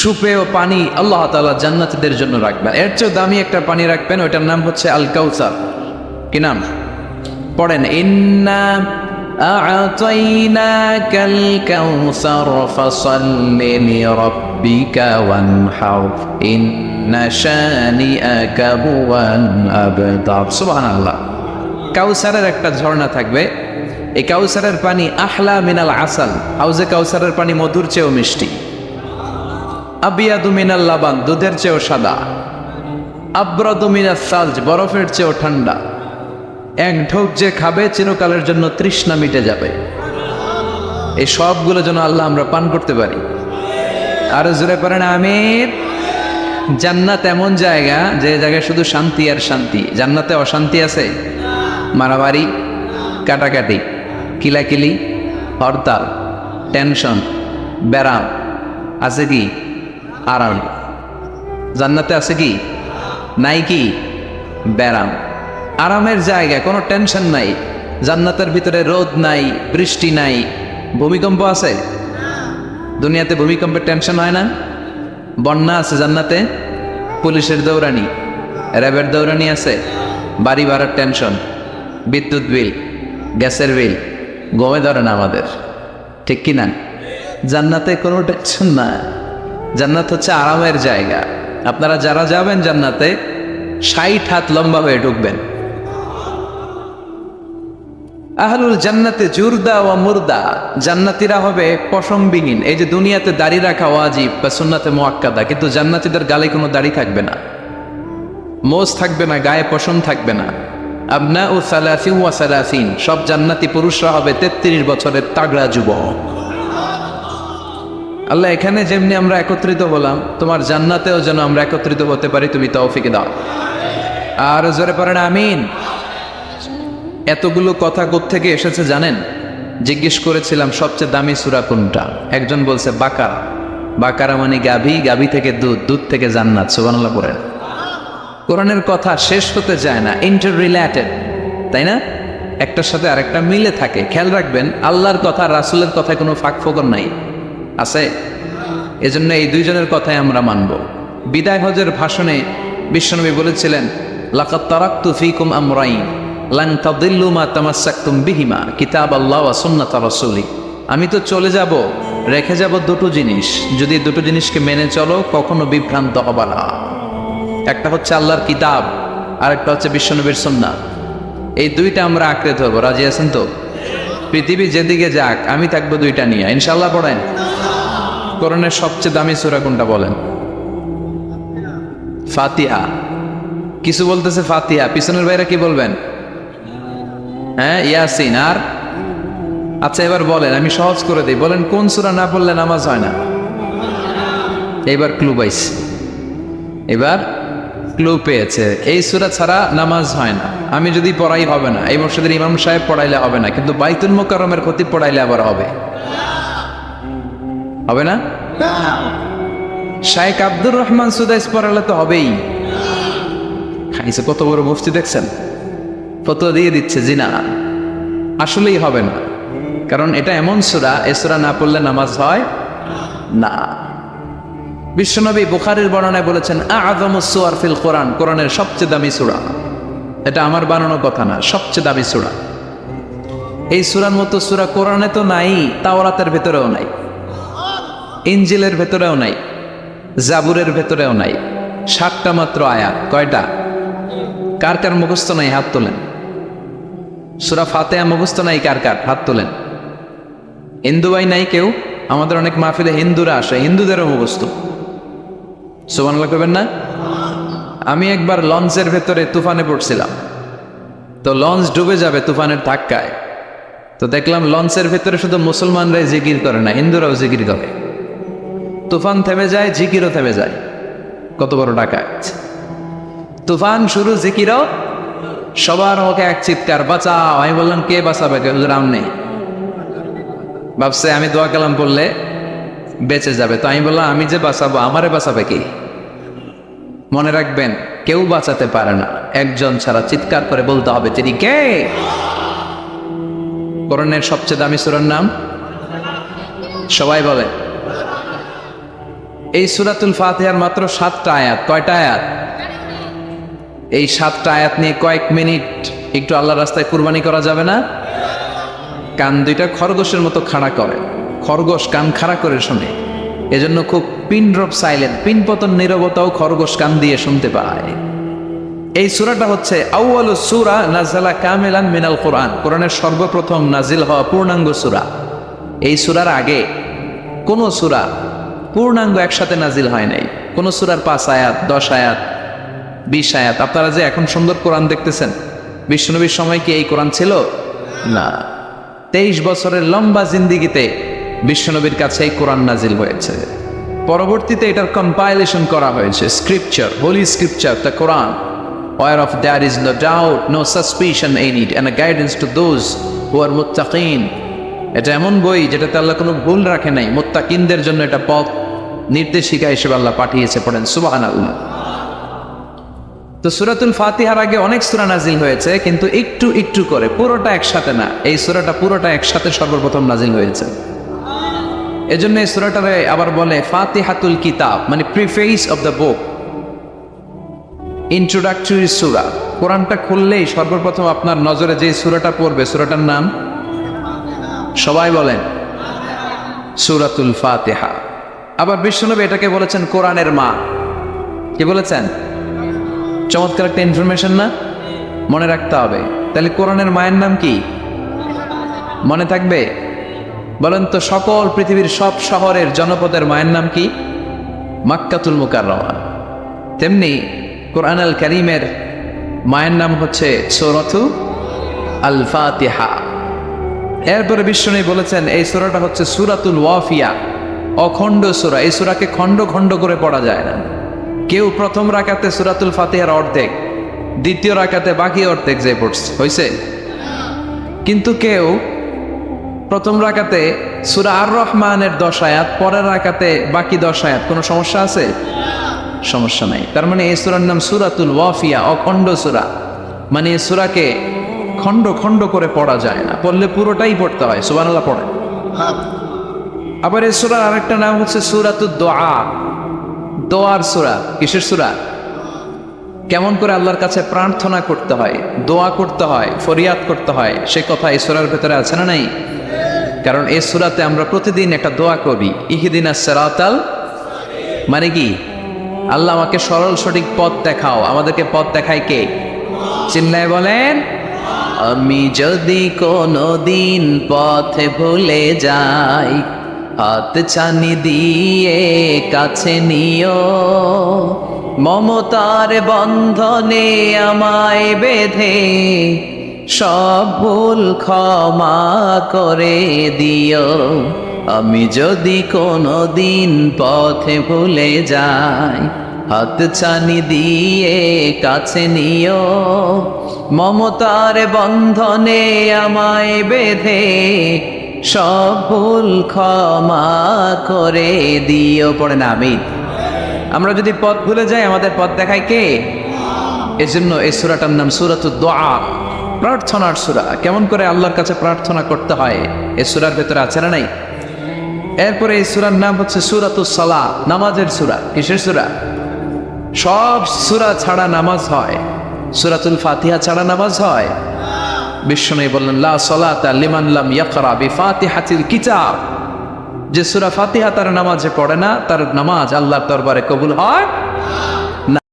সুপেয় পানি আল্লাহ তাআলা জান্নাতীদের জন্য রাখবেন। এর চেয়ে দামি একটা পানি রাখবেন, ওইটার নাম হচ্ছে আল কাউসার। কি নাম? পড়েন, ইন্না আ'তাইনাকাল কাউসার ফাসাল্লি লিরাব্বিকা ওয়ানহার ইন্না শানিআকা হুয়াল আবতার। সুবহানাল্লাহ। কাউসারের একটা ঝর্ণা থাকবে, এই কাউসারের পানি আহলা মিনাল আসাল, হাউজে কাউসারের পানি মধুর চেয়েও মিষ্টি। আবিয়াদু মিনাল লাবান, দুধের চেয়েও সাদা। আবরাদু মিনাস সালজ, বরফের চেয়েও ঠান্ডা। এক ঢোক যে খাবে চিরকালের জন্য তৃষ্ণা মিটে যাবে। এই সবগুলো যেন আল্লাহ আমরা পান করতে পারি। আরো জোরে পড়েন আমিন। জান্নাত এমন জায়গা, যে জায়গায় শুধু শান্তি আর শান্তি। জান্নাতে অশান্তি আছে? মারামারি, কাটাকাটি, কিলাকিলি, হরতাল, টেনশন, ব্যারাম আছে কি? আরাম। জান্নাতে আছে কি? নাই কি? ব্যারাম। আরামের জায়গা, কোনো টেনশন নাই। জান্নাতের ভিতরে রোদ নাই, বৃষ্টি নাই, ভূমিকম্প আছে? দুনিয়াতে ভূমিকম্পের টেনশন হয় না? বন্যা আছে জান্নাতে? পুলিশের দৌড়ানি, র্যাবের দৌড়ানি আছে? বাড়ি ভাড়ার টেনশন, বিদ্যুৎ বিল, গ্যাসের বিল, গমে ধরে না আমাদের, ঠিক কি না? জান্নাতে কোনো টেনশন না। জান্নাত হচ্ছে আরামের জায়গা। আপনারা যারা যাবেন জান্নাতে 60 হাত লম্বা হয়ে ঢুকবেন। আহলুল জান্নাতে জুরদা ওয়া মুরদা, জান্নাতীরা হবে পশমবিহীন। এই যে দুনিয়াতে দাড়ি রাখা ওয়াজিব বা সুন্নাতে মুআক্কাদা, কিন্তু জান্নাতীদের গালে কোনো দাড়ি থাকবে না, মোজ থাকবে না, গায়ে পশম থাকবে না। আবনাউ সালাসিন ওয়া সালাসিন, সব জান্নাতি পুরুষরা হবে 33 বছরের তাগড়া যুবক। আল্লাহ এখানে যেমনি আমরা একত্রিত হলাম, তোমার জান্নাতেও যেন আমরা একত্রিত হতে পারি, তুমি তৌফিক দাও। আর জোরে পড়েন আমিন। এতগুলো কথা কোত্থেকে এসেছে জানেন? জিজ্ঞেস করেছিলাম সবচেয়ে দামি সূরা কোনটা? একজন বলছে বাকারা। বাকারা মানে গাভী, গাভী থেকে দুধ, দুধ থেকে জান্নাত। সুবহানাল্লাহ পড়েন। কোরআনের কথা শেষ হতে যায় না, ইন্টার রিলেটেড, তাই না? একটার সাথে আরেকটা মিলে থাকে। খেয়াল রাখবেন, আল্লাহর কথা রাসূলের কথায় কোনো ফাঁক ফোকর নাই, আছে? এজন্য এই দুইজনের কথাই আমরা মানব। বিদায় হজের ভাষণে বিশ্বনবী বলেছিলেন, লাকাদ তারাকতু ফীকুম আমরাইন লান তাদিল্লু মা তামাসসাকতুম বিহিমা কিতাবাল্লাহ ওয়া সুন্নাত রাসূলি। আমি তো চলে যাব, রেখে যাব দুটো জিনিস, যদি দুটো জিনিসকে মেনে চলো কখনো বিভ্রান্ত হবে না। একটা হচ্ছে আল্লাহর কিতাব, আর একটা হচ্ছে বিশ্বনবীর সুন্নাত। এই দুইটা আমরা আঁকড়ে ধরবো। রাজি আছেন তো? পৃথিবী যেদিকে যাক, আমি থাকবো দুইটা নিয়ে, ইনশাআল্লাহ। পড়েন। কোরআনের সবচেয়ে দামি সূরা কোনটা বলেন? ফাতিহা। কিছু বলতেছে ফাতিহা, পিছনের ভাইরা কি বলবেন? হ্যাঁ, ইয়াসিন। আর আচ্ছা এবার বলেন, আমি সহজ করে দিই, বলেন কোন সূরা না পড়লে নামাজ হয় না? এবার ক্লু পাইছে, এবার ক্লু পেয়েছে। এই সূরা ছাড়া নামাজ হয় না। আমি যদি পড়াই হবে না, এই মসজিদের ইমাম সাহেব পড়াইলে হবে না, কিন্তু বাইতুল মুকাররমের খতিব পড়াইলে আবার হবে। হবে না? শাইখ আব্দুর রহমান সুদাইস পড়ালে তো হবেই। খাইছে কত বড় মুফতি দেখছেন, ফতোয়া দিয়ে দিচ্ছে জি না, আসলেই হবে না। কারণ এটা এমন সূরা, এই সূরা না পড়লে নামাজ হয় না। বিশ্বনবী বুখারীর বর্ণনায় বলেছেন, আ'যামুস সুওয়ার ফিল কোরআন, কোরআনের সবচেয়ে দামি সূরা। এটা আমার বানানো কথা না, সবচেয়ে দামি সূরা। এই সূরার মতো সূরা কোরআনে তো নাই, তাওরাতের ভেতরেও নাই। ইনজিলের ভেতরেও নাই, জাবুরের ভেতরেও নাই। 7টা মাত্র আয়াত। কয়টা? কার কার মুখস্থ নাই হাত তোলেন। সূরা ফাতিহা মুখস্থ নাই কার কার হাত তোলেন। হিন্দু ভাই নাই কেউ? আমাদের অনেক মাহফিলে হিন্দুরা আসে, হিন্দুদেরও মুখস্থ। সুবহানাল্লাহ করবেন না? আমি একবার লঞ্চের ভেতরে তুফানে পড়ছিলাম, তো লঞ্চ ডুবে যাবে তুফানের ধাক্কায়। তো দেখলাম লঞ্চের ভেতরে শুধু মুসলমানরাই জিকির করে না, হিন্দুরাও জিকির করে। তুফান থেমে যায়, জিকিরও থেমে যায়। কত বড় ডাকাত! তুফান শুরু, জিকিরও। সবার মুখে এক চিৎকার, বাঁচাও। আমি বললাম কে বাঁচাবে? রাম নেই। ভাবছে আমি দোয়া কালাম পড়লে বেঁচে যাবে। তো আমি বললাম আমি যে বাঁচাবো, আমারে বাঁচাবে কি? মনে রাখবেন, কেউ বাঁচাতে পারে না, একজন ছাড়া। চিৎকার করে বলতে হবে তিনি কে। কোরআনের সবচেয়ে দামি সূরার নাম সবাই বলে। এই সূরাতুল ফাতিহার মাত্র 7টা আয়াত। কয়টা আয়াত? এই 7টা আয়াত নিয়ে কয়েক মিনিট একটু আল্লাহর রাস্তায় কুরবানি করা যাবে না? কান দুইটা খরগোশের মতো খাড়া করে, খরগোশ কান খাড়া করে শোনে। এজন্য খুব পিন ড্রপ সাইলেন্ট, পিন পতন নীরবতাও খরগোশ কান দিয়ে শুনতে পায়। এই সূরাটা হচ্ছে আউয়ালুস সূরা নাযালা কামিলান মিনাল কোরআন, কোরআনের সর্বপ্রথম নাজিল হওয়া পূর্ণাঙ্গ সূরা। এই সূরার আগে কোন সূরা পূর্ণাঙ্গ একসাথে নাজিল হয় নাই। কোন সূরার 5 আয়াত, 10 আয়াত, 20 আয়াত। আপনারা যে এখন সুন্দর কোরআন দেখতেছেন, বিশ্বনবীর সময় কি এই কোরআন ছিল? না। 23 বছরের লম্বা জিন্দিগিতে বিশ্বনবীর কাছে এই কোরআন নাজিল হয়েছে। পরবর্তীতে এটার কম্পাইলেশন করা হয়েছে, scripture, holy scripture, the Quran, whereof there is no doubt, no suspicion in it, and a guidance to those who are muttaqin. এটা এমন বই যেটাতে আল্লাহ কোনো ভুল রাখে নাই, মুত্তাকিনদের জন্য এটা পথ নির্দেশিকা হিসেবে আল্লাহ পাঠিয়েছে। পড়েন সুবহানাল্লাহ। তো সূরাতুল ফাতিহার আগে অনেক সূরা নাজিল হয়েছে, কিন্তু একটু একটু করে, পুরোটা একসাথে না। এই সূরাটা পুরোটা একসাথে সর্বপ্রথম নাজিল হয়েছে। এজন্য এই সূরাটারে আবার বলে ফাতিহাতুল কিতাব, মানে preface of the book, introductory সূরা। কোরআনটা খুললেই সর্বপ্রথম আপনার নজরে যে সূরাটা পড়বে, সূরাটার নাম সবাই বলেন সূরাতুল ফাতিহা। আবার বিশ্বনবী এটাকে বলেছেন কোরআনের মা। কি বলেছেন? চমৎকার একটা ইনফরমেশন না? মনে রাখতে হবে। তাহলে কোরআনের মায়ের নাম কি? মনে থাকবে? বলেন তো, সকল পৃথিবীর সব শহরের জনপদের মায়ের নাম কি? মাক্কাতুল মুকাররমা। তেমনি কোরআন আল কারীমের মায়ের নাম হচ্ছে সূরাতু আল ফাতিহা। এরপরে বিশ্বনবী বলেছেন এই সূরাটা হচ্ছে সূরাতুল ওয়াফিয়া, অখণ্ড সূরা। এই সূরাকে খণ্ড খণ্ড করে পড়া যায় না। কেউ প্রথম রাকাতে সূরাতুল ফাতিহার অর্ধেক, দ্বিতীয় রাকাতে বাকি অর্ধেক যে পড়ছে হয়েছে। কিন্তু কেউ প্রথম রাকাতে সূরা আর রহমানের 10 আয়াত, পরের রাকাতে বাকি 10 আয়াত। কোনো সমস্যা আছে? সমস্যা নাই। তার মানে এই সূরার নাম সূরাতুল ওয়াফিয়া, অখণ্ড সূরা। মানে এই সূরাকে খণ্ড খণ্ড করে পড়া যায় না, পড়লে পুরোটাই পড়তে হয়। সুবহানাল্লাহ পড়েন। আবার এই সূরার আরেকটা নাম হচ্ছে সূরাতুদ দুআ, দোয়ার সূরা। কিসের সূরা? কেমন করে আল্লাহর কাছে প্রার্থনা করতে হয়, দোয়া করতে হয়, ফরিয়াদ করতে হয়, সে কথা এই সূরার ভেতরে আছে না নাই? কারণ এই সূরাতে আমরা প্রতিদিন একটা দোয়া করি, ইহদিনাস সিরাতাল, মানে কি? আল্লাহ আমাকে সরল সঠিক পথ দেখাও। আমাদেরকে পথ দেখায় কে? চিল্লায় বলেন, আমি যদি কোনো দিন পথে ভুলে যাই, হাত ছানি দিয়ে কাছে নিও, মমতার বন্ধনে আমায় বেঁধে সব ভুল ক্ষমা করে দিও। আমি যদি কোনো দিন পথে ভুলে যাই, হাত ছানি দিয়ে কাছে নিও, মমতার বন্ধনে আমায় বেঁধে সব ভুল ক্ষমা করে দিও। পড়ে না আমি। আমরা যদি পথ ভুলে যাই, আমাদের পথ দেখায় কে? এজন্য এই সূরাটার নাম সূরাতুদ দুআ, প্রার্থনার সূরা। কেমন করে আল্লাহর কাছে প্রার্থনা করতে হয় এই সূরার ভেতরে আছে না নাই? এরপরে এই সূরার নাম হচ্ছে সূরাতুস সালাহ, নামাজের সূরা। কিসের সূরা? সব সূরা ছাড়া নামাজ হয়, সূরাতুল ফাতিহা ছাড়া নামাজ হয়? বিশ্বনবী বললেন লা সালাতা লিমান লাম ইয়াকরা বিফাতিহাতিল কিতাব। যে সূরা ফাতিহা তার নামাজে পড়ে না, তার নামাজ আল্লাহর দরবারে কবুল হয় না।